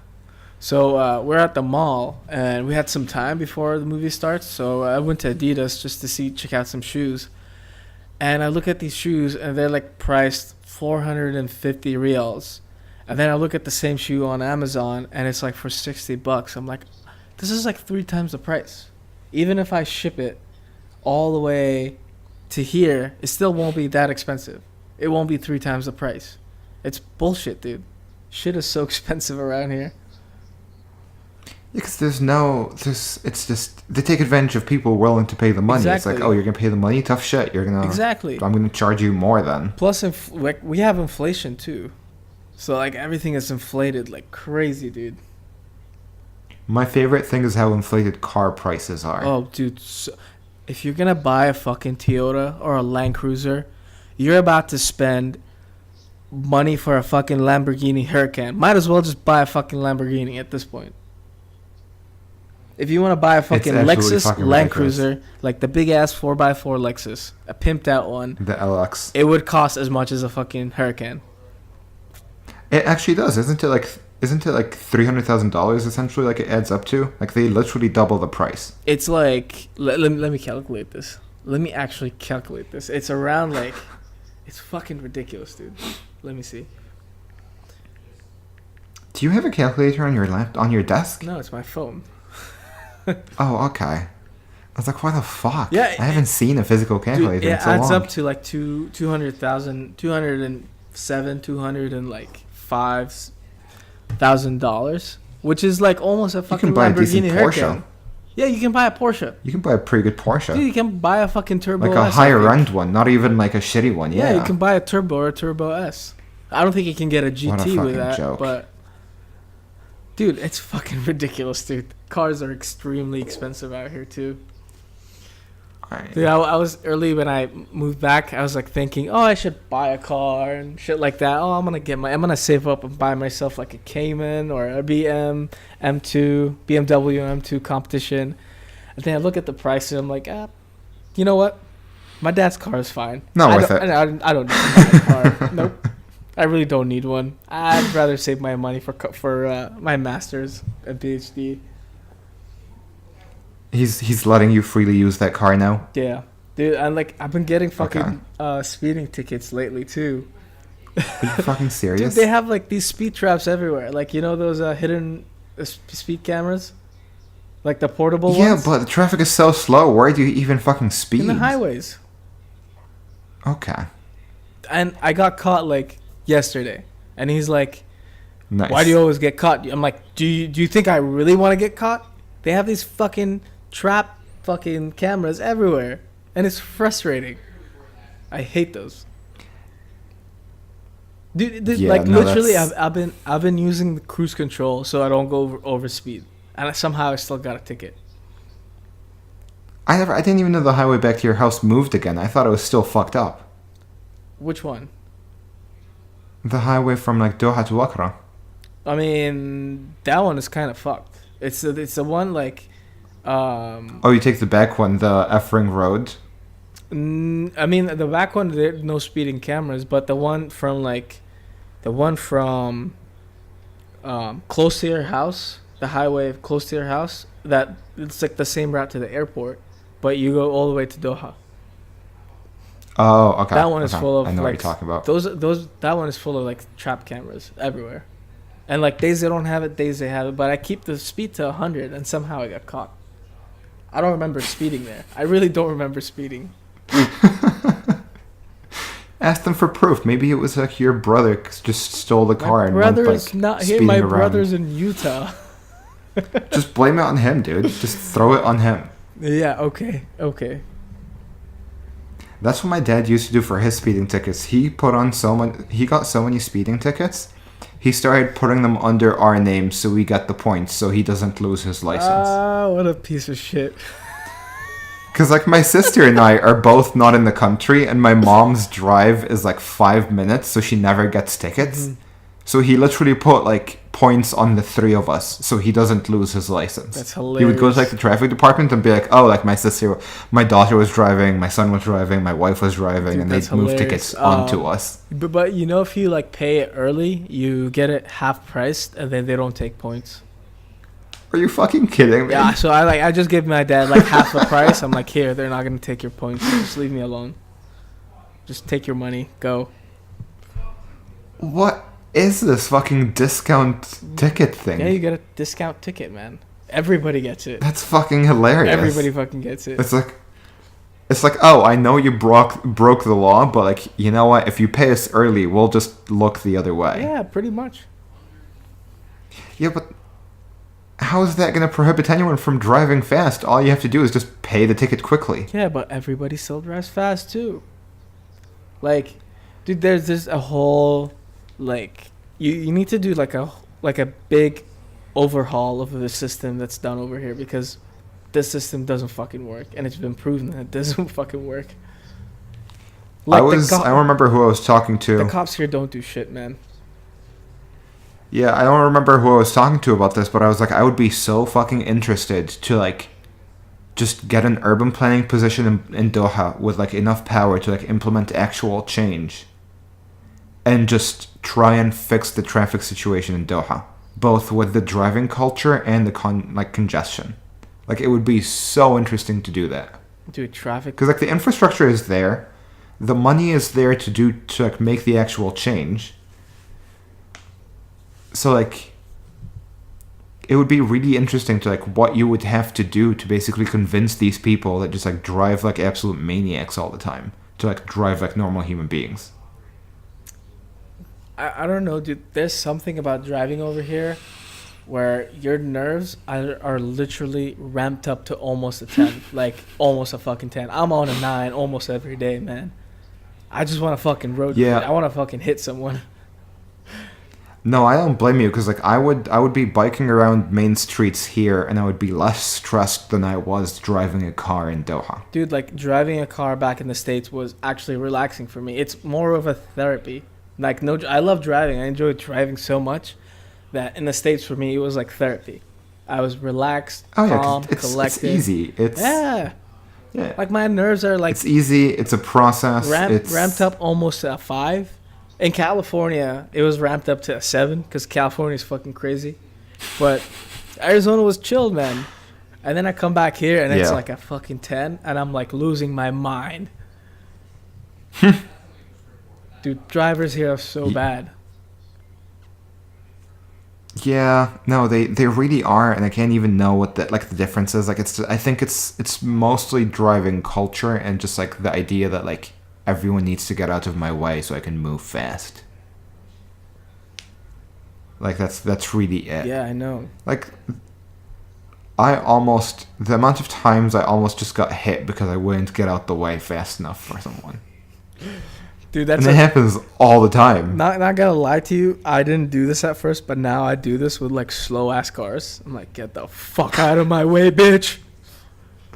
So we're at the mall, and we had some time before the movie starts. So I went to Adidas just to check out some shoes. And I look at these shoes, and they're like priced 450 reals. And then I look at the same shoe on Amazon, and it's like for $60. I'm like, this is like 3 times the price. Even if I ship it all the way to here, it still won't be that expensive. It won't be 3 times the price. It's bullshit, dude. Shit is so expensive around here. Because it's just, they take advantage of people willing to pay the money. Exactly. It's like, oh, you're going to pay the money? Tough shit. Exactly. I'm going to charge you more then. Plus, like, we have inflation too. So, like, everything is inflated like crazy, dude. My favorite thing is how inflated car prices are. Oh, dude. So, if you're going to buy a fucking Toyota or a Land Cruiser, you're about to spend money for a fucking Lamborghini Huracan. Might as well just buy a fucking Lamborghini at this point. If you want to buy a fucking Lexus Land Cruiser, like the big ass 4x4 Lexus, a pimped out one, the LX, it would cost as much as a fucking Huracan. It actually does, isn't it? Like $300,000 essentially? Like it adds up to. Like they literally double the price. It's like let me calculate this. Let me actually calculate this. It's around like, it's fucking ridiculous, dude. Let me see. Do you have a calculator on your desk? No, it's my phone. Oh, okay. I was like, why the fuck? Yeah, I haven't seen a physical calculator in so long. It adds up to like $205,000, which is like almost a fucking Lamborghini Huracan. Yeah, you can buy a Porsche. You can buy a pretty good Porsche. Dude, you can buy a fucking Turbo S. Like a higher end one, not even like a shitty one. Yeah, you can buy a Turbo or a Turbo S. I don't think you can get a GT with that, joke. But dude, it's fucking ridiculous, dude. Cars are extremely expensive out here too. Dude, I was early when I moved back. I was like thinking, oh, I should buy a car and shit like that. Oh, I'm gonna save up and buy myself like a Cayman or a BMW M2 competition. And then I look at the price and I'm like, you know what? My dad's car is fine. Not worth it. I don't need to buy a car. Nope. I really don't need one. I'd rather save my money for my master's and PhD. He's letting you freely use that car now? Yeah. Dude, I've been getting fucking speeding tickets lately too. Are you fucking serious? Dude, they have like these speed traps everywhere. Like, you know those hidden speed cameras? Like the portable ones? Yeah, but the traffic is so slow. Where do you even fucking speed? In the highways. Okay. And I got caught like yesterday. And he's like, nice. Why do you always get caught? I'm like, do you think I really want to get caught? They have these fucking trap fucking cameras everywhere, and it's frustrating. I hate those. Dude, literally, I've been using the cruise control so I don't go over speed, and somehow I still got a ticket. I didn't even know the highway back to your house moved again. I thought it was still fucked up. Which one? The highway from like Doha to Accra. I mean, that one is kind of fucked. It's the one like. Oh, you take the back one, the F Ring Road. I mean, the back one, there's no speeding cameras, but the one from close to your house, the highway close to your house, that it's like the same route to the airport, but you go all the way to Doha. Oh, okay. That one is full of I know like what you're talking about. those. That one is full of like trap cameras everywhere, and like days they don't have it, days they have it. But I keep the speed to 100, and somehow I got caught. I don't remember speeding there. I really don't remember speeding. Ask them for proof. Maybe it was like your brother just stole the car and went like is not here. My brother's in Utah. Just blame it on him, dude. Just throw it on him. Yeah. Okay. That's what my dad used to do for his speeding tickets. He got so many speeding tickets. He started putting them under our names so we get the points so he doesn't lose his license. Ah, what a piece of shit. Because, like, my sister and I are both not in the country, and my mom's drive is, like, 5 minutes, so she never gets tickets. Mm-hmm. So he literally put, like, points on the three of us so he doesn't lose his license. That's hilarious. He would go to, like, the traffic department and be like, oh, like, my daughter was driving, my son was driving, my wife was driving, dude, and they'd move tickets onto us. But, you know, if you, like, pay it early, you get it half priced, and then they don't take points. Are you fucking kidding me? Yeah, so I just give my dad like half the price. I'm like, here, they're not gonna take your points. Just leave me alone. Just take your money, go. What is this fucking discount ticket thing? Yeah, you get a discount ticket, man. Everybody gets it. That's fucking hilarious. Everybody fucking gets it. It's like, oh, I know you broke the law, but like, you know what? If you pay us early, we'll just look the other way. Yeah, pretty much. Yeah, but how is that going to prohibit anyone from driving fast? All you have to do is just pay the ticket quickly. Yeah, but everybody still drives fast too. Like, dude, there's this a whole, like, you need to do like a big overhaul of the system that's done over here because this system doesn't fucking work, and it's been proven that it doesn't fucking work. Like I don't remember who I was talking to. The cops here don't do shit, man. Yeah, I don't remember who I was talking to about this, but I was like, I would be so fucking interested to, like, just get an urban planning position in Doha with, like, enough power to, like, implement actual change. And just try and fix the traffic situation in Doha. Both with the driving culture and the, congestion. Like, it would be so interesting to do that. Dude, traffic... Because, like, the infrastructure is there. The money is there to like, make the actual change. So, like, it would be really interesting to, like, what you would have to do to basically convince these people that just, like, drive like absolute maniacs all the time to, like, drive like normal human beings. I don't know, dude. There's something about driving over here where your nerves are literally ramped up to almost a 10. Like, almost a fucking 10. I'm on a 9 almost every day, man. I just want to fucking road. Yeah. I want to fucking hit someone. No, I don't blame you, because like I would be biking around main streets here, and I would be less stressed than I was driving a car in Doha. Dude, like driving a car back in the States was actually relaxing for me. It's more of a therapy. Like I love driving. I enjoy driving so much that in the States for me it was like therapy. I was relaxed, calm, collected. It's easy. Yeah. Like my nerves are like. It's easy. It's a process. Ramped up almost to a 5. In California, it was ramped up to a 7 because California is fucking crazy. But Arizona was chilled, man. And then I come back here and it's like a fucking 10, and I'm like losing my mind. Dude, drivers here are so bad. Yeah, no, they really are, and I can't even know what the difference is. Like, I think it's mostly driving culture and just like the idea that like everyone needs to get out of my way so I can move fast. Like that's really it. Yeah, I know. Like, the amount of times I almost just got hit because I wouldn't get out the way fast enough for someone. Dude, it happens all the time. Not gonna lie to you, I didn't do this at first, but now I do this with like slow ass cars. I'm like, get the fuck out of my way, bitch.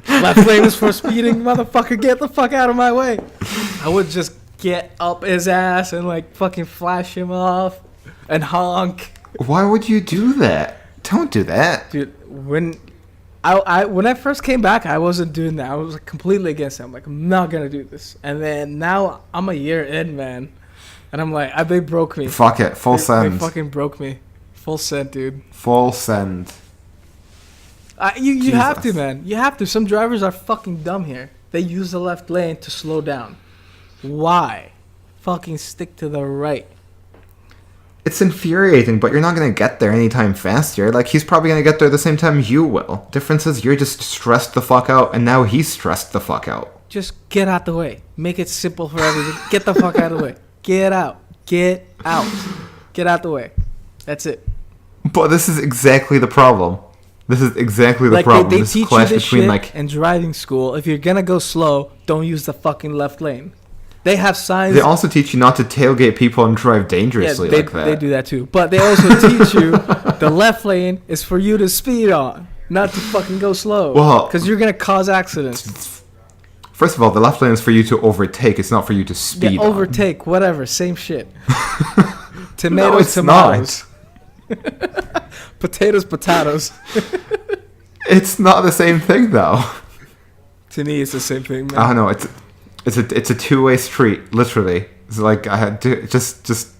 Left lane is for speeding, motherfucker. Get the fuck out of my way. I would just get up his ass and like fucking flash him off and honk. Why would you do that? Don't do that, dude. When I first came back, I wasn't doing that. I was like completely against it. I'm like, I'm not gonna do this. And then now I'm a year in, man, and I'm like, they broke me. Fuck it, full send. They fucking broke me. Full send, dude. Full send. You have to, man. You have to. Some drivers are fucking dumb here. They use the left lane to slow down. Why? Fucking stick to the right. It's infuriating, but you're not going to get there anytime faster. Like, he's probably going to get there the same time you will. Difference is you're just stressed the fuck out, and now he's stressed the fuck out. Just get out the way. Make it simple for everyone. Get the fuck out of the way. Get out. Get out. Get out the way. That's it. But this is exactly the problem. This is exactly the problem. They teach you this shit in driving school. If you're going to go slow, don't use the fucking left lane. They have signs. They also teach you not to tailgate people and drive dangerously like that. They do that too. But they also teach you the left lane is for you to speed on, not to fucking go slow. Well, because you're going to cause accidents. First of all, the left lane is for you to overtake. It's not for you to speed on. Overtake, whatever. Same shit. Tomatoes. Not. Potatoes. It's not the same thing, though. To me, it's the same thing, man. I don't know. It's a two-way street, literally. It's like I had to just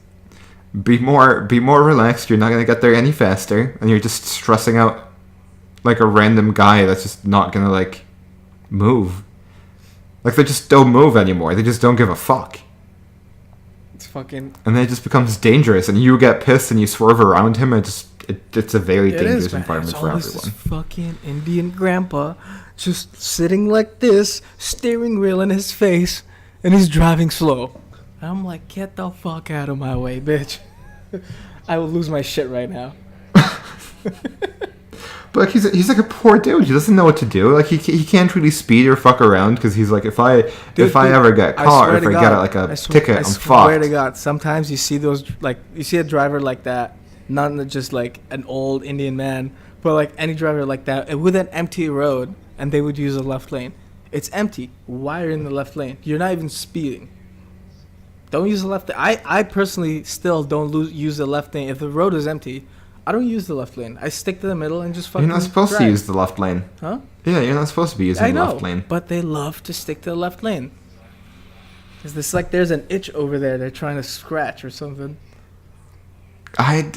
be more relaxed. You're not gonna get there any faster, and you're just stressing out like a random guy that's just not gonna like move. Like they just don't move anymore. They just don't give a fuck. It's fucking. And then it just becomes dangerous, and you get pissed and you swerve around him, and it's a very dangerous environment for everyone. This fucking Indian grandpa just sitting like this, steering wheel in his face, and he's driving slow. And I'm like, get the fuck out of my way, bitch. I will lose my shit right now. But he's like a poor dude. He doesn't know what to do. Like he can't really speed or fuck around because he's like, if I ever get caught or if I get like a ticket, I'm fucked. I swear to God, sometimes you see those, like, you see a driver like that, not just like an old Indian man, but like any driver like that with an empty road, and they would use a left lane. It's empty. Why are you in the left lane? You're not even speeding. Don't use the left lane. I personally still don't use the left lane. If the road is empty, I don't use the left lane. I stick to the middle and just fucking You're not supposed to use the left lane. Huh? Yeah, you're not supposed to be using the left lane. But they love to stick to the left lane. Is this like there's an itch over there they're trying to scratch or something? I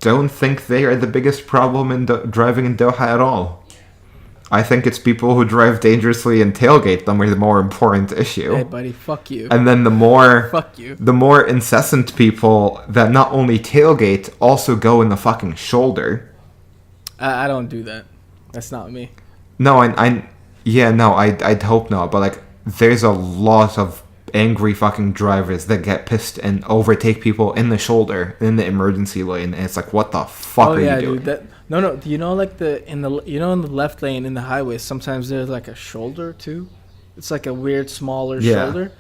don't think they are the biggest problem in driving in Doha at all. I think it's people who drive dangerously and tailgate them are the more important issue. Hey, buddy, fuck you. And then the more incessant people that not only tailgate, also go in the fucking shoulder. I don't do that. That's not me. No, I'd hope not. But like, there's a lot of angry fucking drivers that get pissed and overtake people in the shoulder in the emergency lane, and it's like, what the fuck are you doing? Dude, no. Do you know like in the left lane in the highway, sometimes there's like a shoulder too. It's like a weird smaller shoulder.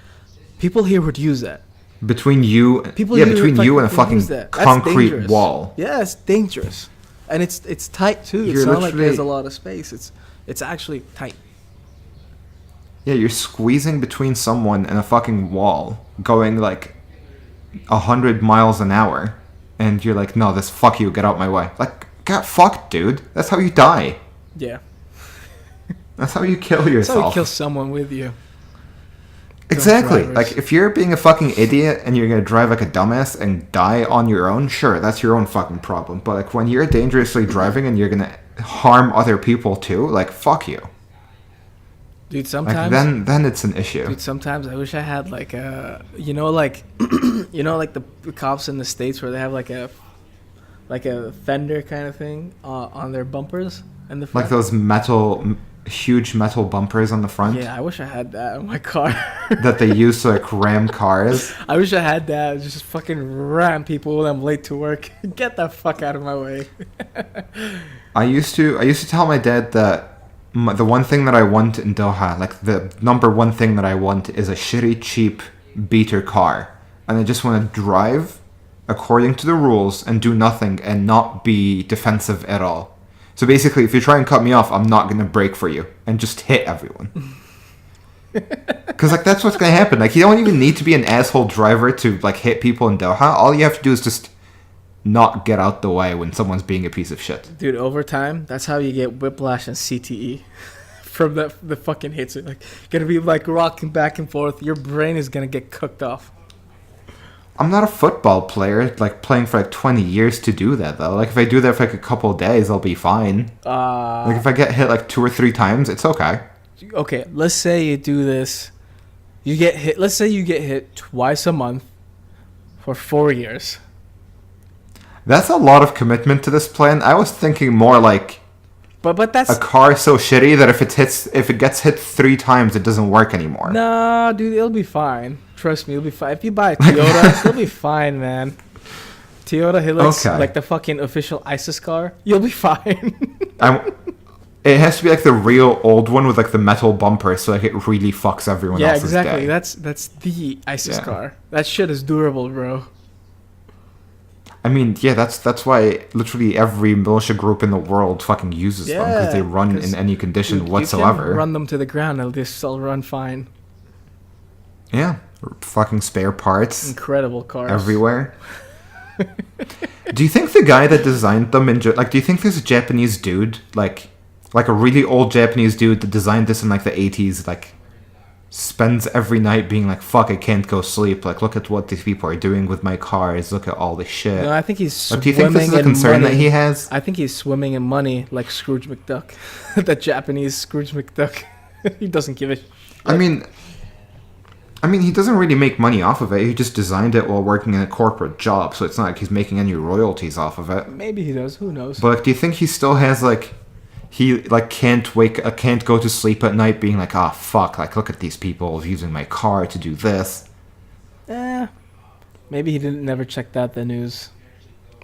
People here would use that. Between you and a fucking concrete wall. Yeah, it's dangerous, and it's tight too. It's not like there's a lot of space. It's actually tight. Yeah, you're squeezing between someone and a fucking wall, going like 100 miles an hour, and you're like, no, fuck you, get out my way. Like, get fucked, dude. That's how you die. Yeah. That's how you kill yourself. That's how you kill someone with you. Exactly. Like, if you're being a fucking idiot and you're gonna drive like a dumbass and die on your own, sure, that's your own fucking problem. But like, when you're dangerously driving and you're gonna harm other people too, like, fuck you. Dude, sometimes like then it's an issue. Dude, sometimes I wish I had like a, like the cops in the States where they have like a fender kind of thing on their bumpers and the front. Like those huge metal bumpers on the front. Yeah, I wish I had that on my car. That they use to like ram cars. I wish I had that. Just fucking ram people when I'm late to work. Get the fuck out of my way. I used to tell my dad that the one thing that I want in Doha, like the number one thing that I want, is a shitty, cheap beater car. And I just want to drive according to the rules and do nothing and not be defensive at all. So basically, if you try and cut me off, I'm not going to brake for you and just hit everyone. Because like that's what's going to happen. Like, you don't even need to be an asshole driver to like hit people in Doha. All you have to do is just not get out the way when someone's being a piece of shit. Dude, over time, that's how you get whiplash and CTE from the fucking hits. You're like gonna be like rocking back and forth. Your brain is gonna get cooked off. I'm not a football player, like, playing for, like, 20 years to do that, though. Like, if I do that for, like, a couple of days, I'll be fine. Like, if I get hit, like, 2 or 3 times, it's okay. Okay, let's say you do this. You get hit. Let's say you get hit twice a month for 4 years. That's a lot of commitment to this plan. I was thinking more like... But that's... A car so shitty that if it gets hit 3 times, it doesn't work anymore. Nah, dude, it'll be fine. Trust me, it'll be fine. If you buy a Toyota, it'll be fine, man. Toyota Hilux, like the fucking official ISIS car, you'll be fine. It has to be like the real old one with like the metal bumper, so like it really fucks everyone else's day. Yeah, exactly. That's the ISIS car. That shit is durable, bro. I mean, yeah, that's why literally every militia group in the world fucking uses them, because they run in any condition whatsoever. You can run them to the ground, they'll just still run fine. Yeah, fucking spare parts. Incredible cars. Everywhere. Do you think the guy that designed them, do you think there's a Japanese dude, like a really old Japanese dude that designed this in like the 80s, like, spends every night being like, fuck, I can't go sleep. Like, look at what these people are doing with my cars. Look at all this shit. No, I think he's swimming. Do you think this is a concern that he has? I think he's swimming in money like Scrooge McDuck. The Japanese Scrooge McDuck. He doesn't give a shit. I mean, he doesn't really make money off of it. He just designed it while working in a corporate job, so it's not like he's making any royalties off of it. Maybe he does. Who knows? But like, do you think he still has like... He, like, can't go to sleep at night being like, fuck, like, look at these people using my car to do this. Maybe he never checked out the news.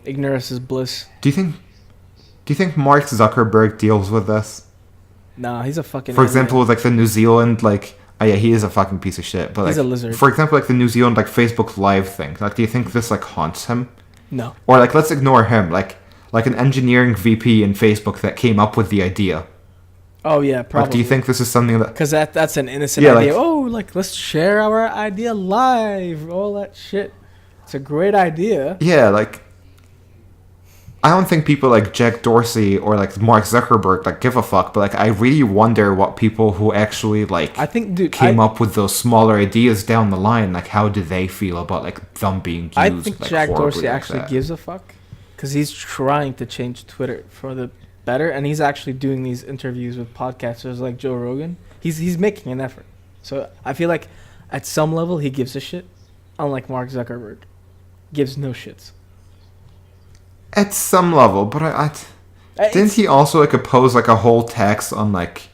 Ignorance is bliss. Do you think Mark Zuckerberg deals with this? Nah, he's a fucking For example, with, like, the New Zealand, like... Oh, yeah, he is a fucking piece of shit. But, he's like, a lizard. For example, like, the New Zealand, like, Facebook Live thing. Like, do you think this, like, haunts him? No. Or, like, let's ignore him. Like an engineering VP in Facebook that came up with the idea. Oh, yeah, probably. Like, do you think this is something that... Because that's an innocent idea. Like, let's share our idea live. All that shit. It's a great idea. Yeah, like... I don't think people like Jack Dorsey or like Mark Zuckerberg like give a fuck, but like I really wonder what people who actually like came up with those smaller ideas down the line, like how do they feel about like them being used? I think like, Jack Dorsey like actually that. gives a fuck. Because he's trying to change Twitter for the better, and he's actually doing these interviews with podcasters like Joe Rogan. He's making an effort. So I feel like at some level he gives a shit, unlike Mark Zuckerberg. Gives no shits. At some level, but didn't he also like oppose like a whole tax on like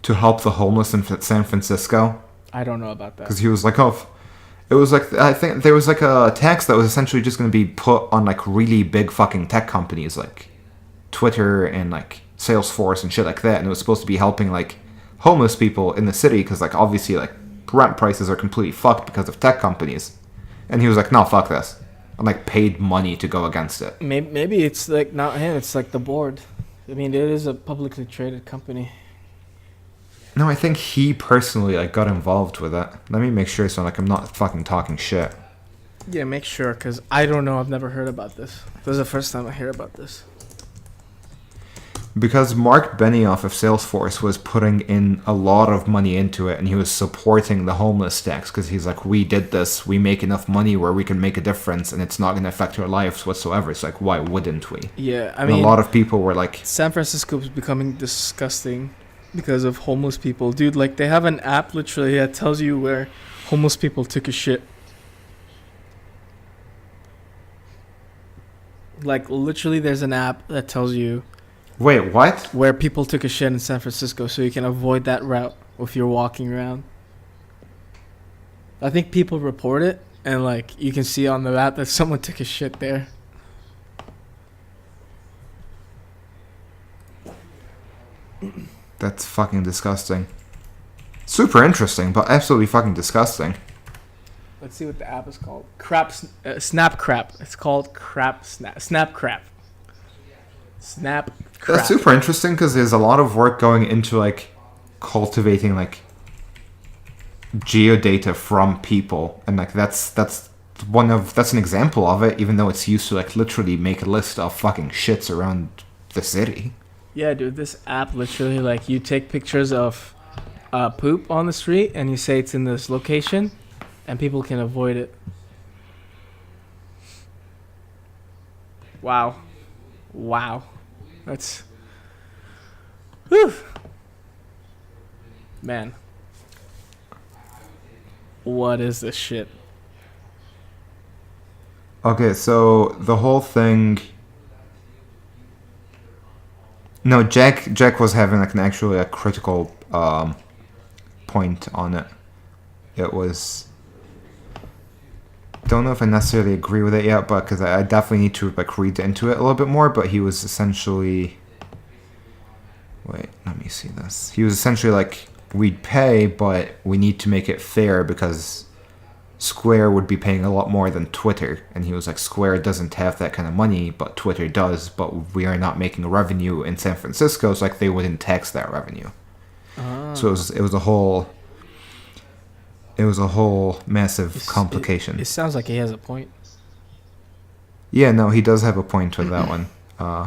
to help the homeless in San Francisco? I don't know about that. Because he was like, it was like, I think there was like a tax that was essentially just going to be put on like really big fucking tech companies like Twitter and like Salesforce and shit like that. And it was supposed to be helping like homeless people in the city because like obviously like rent prices are completely fucked because of tech companies. And he was like, no, fuck this. And like paid money to go against it. Maybe it's like not him, it's like the board. I mean, it is a publicly traded company. No, I think he personally like got involved with it. Let me make sure so like I'm not fucking talking shit. Yeah, make sure, because I don't know. I've never heard about this. This is the first time I hear about this. Because Mark Benioff of Salesforce was putting in a lot of money into it, and he was supporting the homeless tax because he's like, we did this, we make enough money where we can make a difference, and it's not going to affect our lives whatsoever. It's like, why wouldn't we? Yeah, I mean, a lot of people were like, San Francisco is becoming disgusting because of homeless people, dude. Like, they have an app literally that tells you where homeless people took a shit. Like, literally, there's an app that tells you. Wait, what? Where people took a shit in San Francisco, so you can avoid that route if you're walking around. I think people report it, and like you can see on the app that someone took a shit there. That's fucking disgusting. Super interesting, but absolutely fucking disgusting. Let's see what the app is called. Snap Crap. It's called Snap Crap. Snap Crap. That's super interesting because there's a lot of work going into like cultivating like geodata from people, and like that's an example of it, even though it's used to like literally make a list of fucking shits around the city. Yeah, dude, this app literally like you take pictures of poop on the street and you say it's in this location, and people can avoid it. Wow. That's... Whew. Man. What is this shit? Okay, so the whole thing... No, Jack was having like actually a critical point on it. It was... Don't know if I necessarily agree with it yet, but because I definitely need to like read into it a little bit more. But he was essentially... Wait, let me see this. He was essentially like, we'd pay, but we need to make it fair because Square would be paying a lot more than Twitter. And he was like, Square doesn't have that kind of money, but Twitter does. But we are not making revenue in San Francisco, so like they wouldn't tax that revenue. So it was a whole... It was a whole massive complication. It sounds like he has a point. Yeah, no, he does have a point with that one.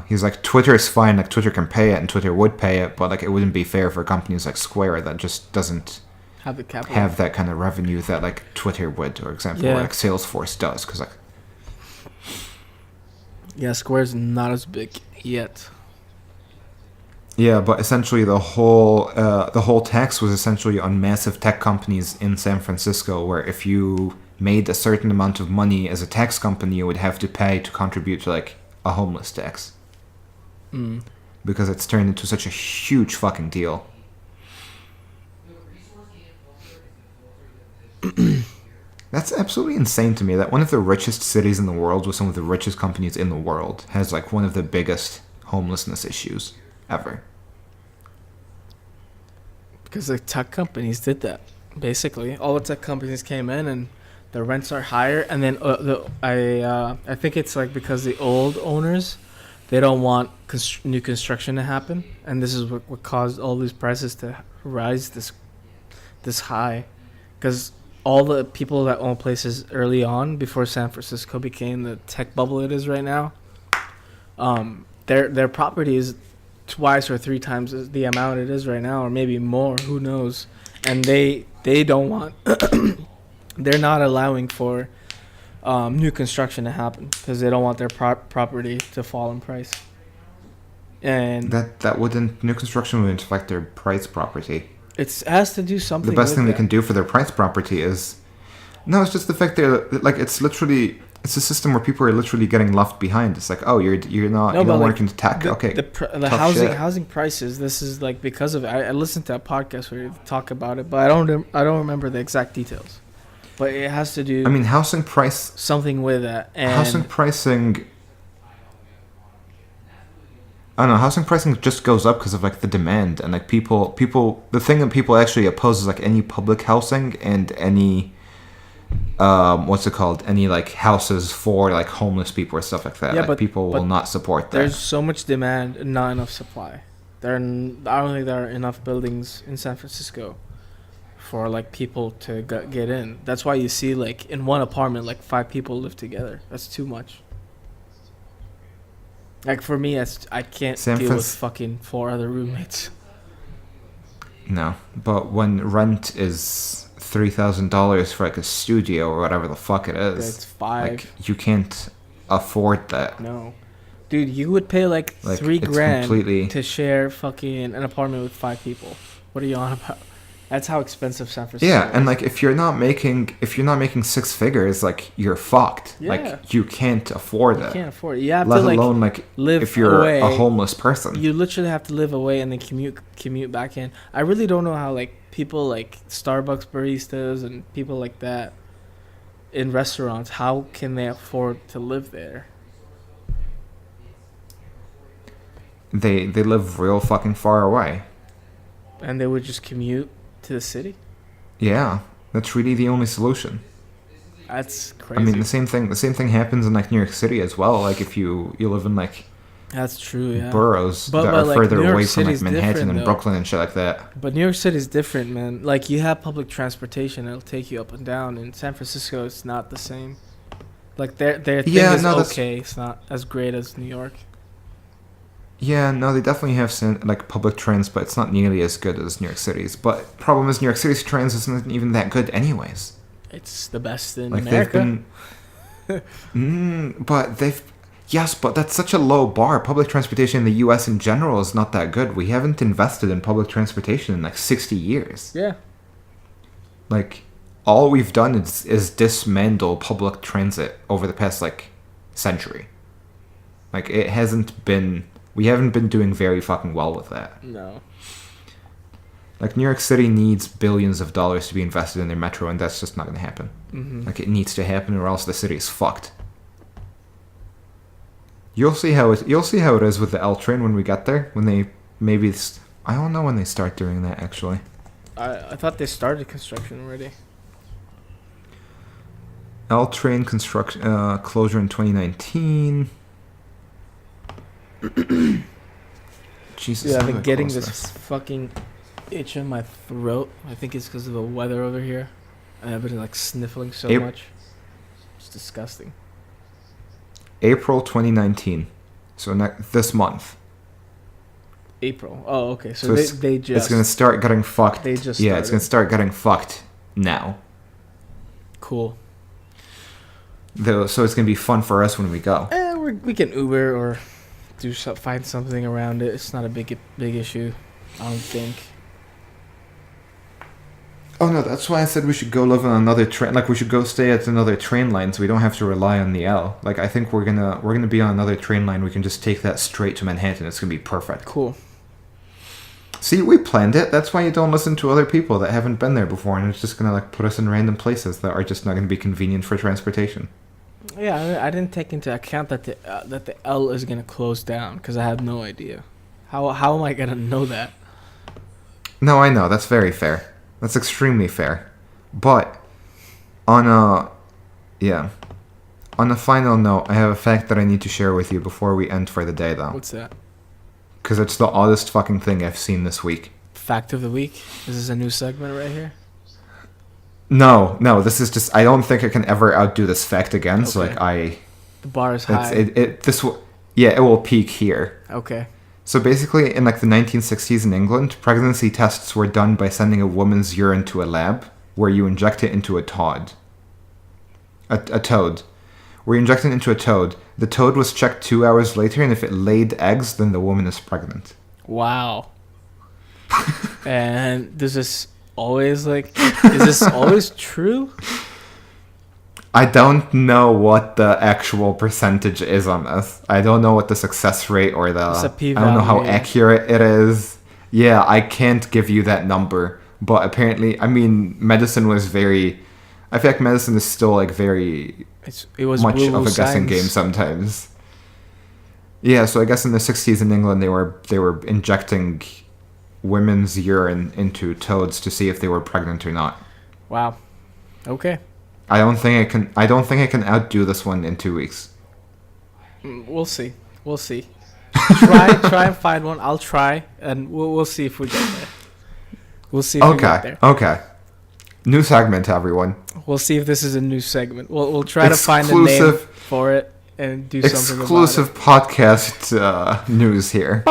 He's like, Twitter is fine, like Twitter can pay it, and Twitter would pay it, but like it wouldn't be fair for companies like Square that just doesn't have the capital, have that kind of revenue that like Twitter would, or example, or like Salesforce does, because like... Yeah, Square's not as big yet. Yeah, but essentially the whole tax was essentially on massive tech companies in San Francisco, where if you made a certain amount of money as a tax company, you would have to pay to contribute to like a homeless tax. Because it's turned into such a huge fucking deal. That's absolutely insane to me that one of the richest cities in the world with some of the richest companies in the world has like one of the biggest homelessness issues ever. Because the tech companies did that. Basically, all the tech companies came in and the rents are higher, and then I think it's like because the old owners, they don't want new construction to happen, and this is what caused all these prices to rise this high. Because all the people that own places early on, before San Francisco became the tech bubble it is right now, their property is twice or three times the amount it is right now, or maybe more, who knows. And they don't want they're not allowing for new construction to happen because they don't want their property to fall in price. And that wouldn't... New construction wouldn't affect their price property. It has to do something. The best thing that they can do for their price property is... No, it's just the fact that like it's literally... It's a system where people are literally getting left behind. It's like, oh, you're not working to tax. Okay, the housing prices. This is like because of it. I listened to a podcast where you talk about it, but I don't remember the exact details. But it has to do... I mean, housing price... Something with that. And housing pricing... I don't know, housing pricing just goes up because of like the demand and like people... The thing that people actually oppose is like any public housing and any... what's it called? Any like houses for like homeless people or stuff like that. Yeah, like people will not support that. There's so much demand and not enough supply. I don't think there are enough buildings in San Francisco for like people to get in. That's why you see like in one apartment like 5 people live together. That's too much. Like for me, I can't deal with fucking 4 other roommates. No, but when rent is $3,000 for like a studio or whatever the fuck it is, it's 5. Like you can't afford that. No, dude, you would pay like $3,000 to share fucking an apartment with 5 people. What are you on about? That's how expensive San Francisco is. And like if you're not making 6 figures, like you're fucked. Yeah. Like you can't afford that. You can't afford it. You have Let to alone like live if you're away. A homeless person. You literally have to live away and then commute back in. I really don't know how like people like Starbucks baristas and people like that in restaurants, how can they afford to live there? They live real fucking far away. And they would just commute to the city? Yeah, that's really the only solution. That's crazy. I mean, the same thing happens in like New York City as well. Like if you live in like that's true, yeah, boroughs that are like, further away from like Manhattan and Brooklyn and shit like that. But New York City is different, man. Like you have public transportation, it'll take you up and down. In San Francisco, it's not the same. Like their thing is okay. It's not as great as New York. Yeah, no, they definitely have like public trans, but it's not nearly as good as New York City's. But problem is, New York City's trans isn't even that good, anyways. It's the best in like America. But Yes, but that's such a low bar. Public transportation in the U.S. in general is not that good. We haven't invested in public transportation in like 60 years. Yeah. Like, all we've done is dismantle public transit over the past, like, century. Like, we haven't been doing very fucking well with that. No. Like, New York City needs billions of dollars to be invested in their metro, and that's just not going to happen. Mm-hmm. Like, it needs to happen, or else the city is fucked. You'll see how it is with the L train when we get there. When they I don't know when they start doing that actually. I thought they started construction already. L train construction closure in 2019. Jesus. Yeah, I've been getting this fucking itch in my throat. I think it's because of the weather over here. And I've been like sniffling so much. It's disgusting. April 2019. So this month. April. Oh, okay. So they just... It's going to start getting fucked. They just Yeah, it's going to start getting fucked now. Cool. So it's going to be fun for us when we go. We can Uber or find something around it. It's not a big issue, I don't think. Oh no, that's why I said we should go live on another train. Like we should go stay at another train line, so we don't have to rely on the L. Like I think we're gonna be on another train line. We can just take that straight to Manhattan. It's gonna be perfect. Cool. See, we planned it. That's why you don't listen to other people that haven't been there before, and it's just gonna like put us in random places that are just not gonna be convenient for transportation. Yeah, I didn't take into account that the L is gonna close down because I have no idea. How am I gonna know that? No, I know. That's very fair. That's extremely fair. But on a final note, I have a fact that I need to share with you before we end for the day, though. What's that? Because it's the oddest fucking thing I've seen this week. Fact of the week? Is this a new segment right here? No, this is just... I don't think I can ever outdo this fact again, okay. So like the bar is high. It will peak here. Okay. So basically, in like the 1960s in England, pregnancy tests were done by sending a woman's urine to a lab where you inject it into a toad. A toad. Where you inject it into a toad. The toad was checked 2 hours later, and if it laid eggs, then the woman is pregnant. Wow. And is this always true? I don't know what the actual percentage is on this. I don't know what the success rate or I don't know how accurate it is. Yeah, I can't give you that number. But apparently, I mean, medicine was very... I feel like medicine is still like very it was much of a guessing game sometimes. Yeah, so I guess in the 60s in England, they were injecting women's urine into toads to see if they were pregnant or not. Wow. Okay. I don't think I can outdo this one in 2 weeks. We'll see. Try and find one. I'll try, and we'll see if we get there. We'll see if we get there. Okay. New segment, everyone. We'll see if this is a new segment. We'll try to find a name for it and do something about it. Exclusive podcast news here.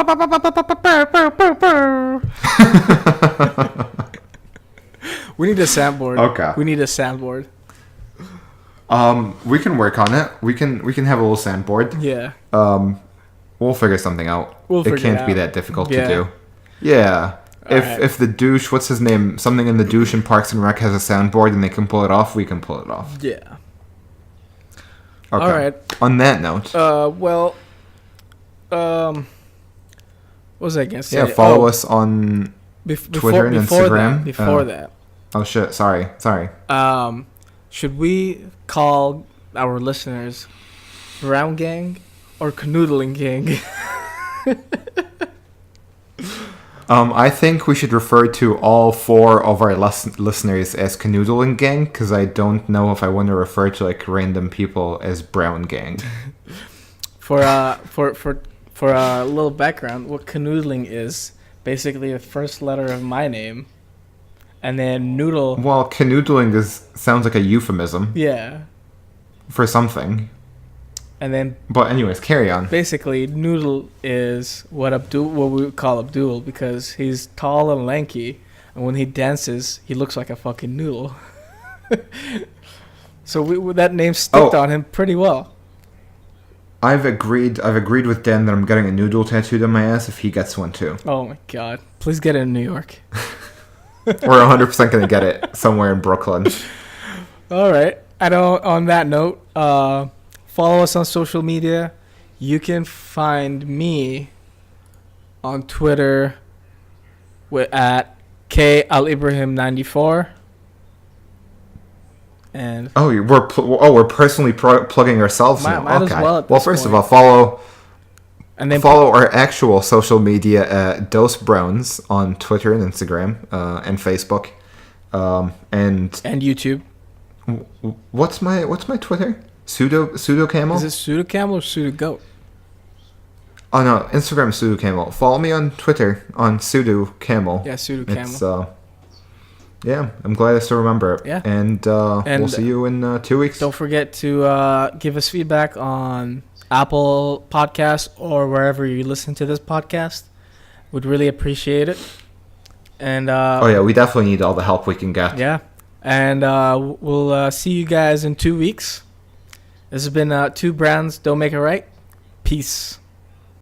We need a soundboard. Okay. We need a soundboard. We can work on it. We can have a little soundboard. Yeah. We'll figure something out. It can't be that difficult to do. Yeah. If the douche, what's his name? Something in the douche in Parks and Rec has a soundboard and they can pull it off, we can pull it off. Yeah. Okay. All right. On that note. What was I gonna say? Yeah, follow us on Twitter and Instagram. Before that. Oh shit! Sorry. Should we call our listeners Brown Gang or Canoodling Gang? I think we should refer to all 4 of our listeners as Canoodling Gang, because I don't know if I want to refer to like random people as Brown Gang. For a little background, what canoodling is basically the first letter of my name, and then noodle. Well, canoodling sounds like a euphemism. Yeah. For something. And then. But anyways, carry on. Basically, noodle is what we would call Abdul, because he's tall and lanky, and when he dances, he looks like a fucking noodle. So that name stuck on him pretty well. I've agreed with Dan that I'm getting a noodle tattooed on my ass if he gets one too. Oh my god. Please get it in New York. We're 100% going to get it somewhere in Brooklyn. All right. On that note, follow us on social media. You can find me on Twitter at KAlibrahim94. And we're personally plugging ourselves now. Might okay. Well, first of all, follow our actual social media at Dose Browns on Twitter and Instagram and Facebook, and YouTube. What's my Twitter? Pseudo Camel. Is it Pseudo Camel or Pseudo Goat? Oh no, Instagram is Pseudo Camel. Follow me on Twitter on Pseudo Camel. Yeah, Pseudo Camel. Yeah, I'm glad I still remember it. Yeah. And we'll see you in 2 weeks. Don't forget to give us feedback on Apple Podcasts or wherever you listen to this podcast. Would really appreciate it. And we definitely need all the help we can get. Yeah. And we'll see you guys in 2 weeks. This has been Two Brands Don't Make It Right. Peace.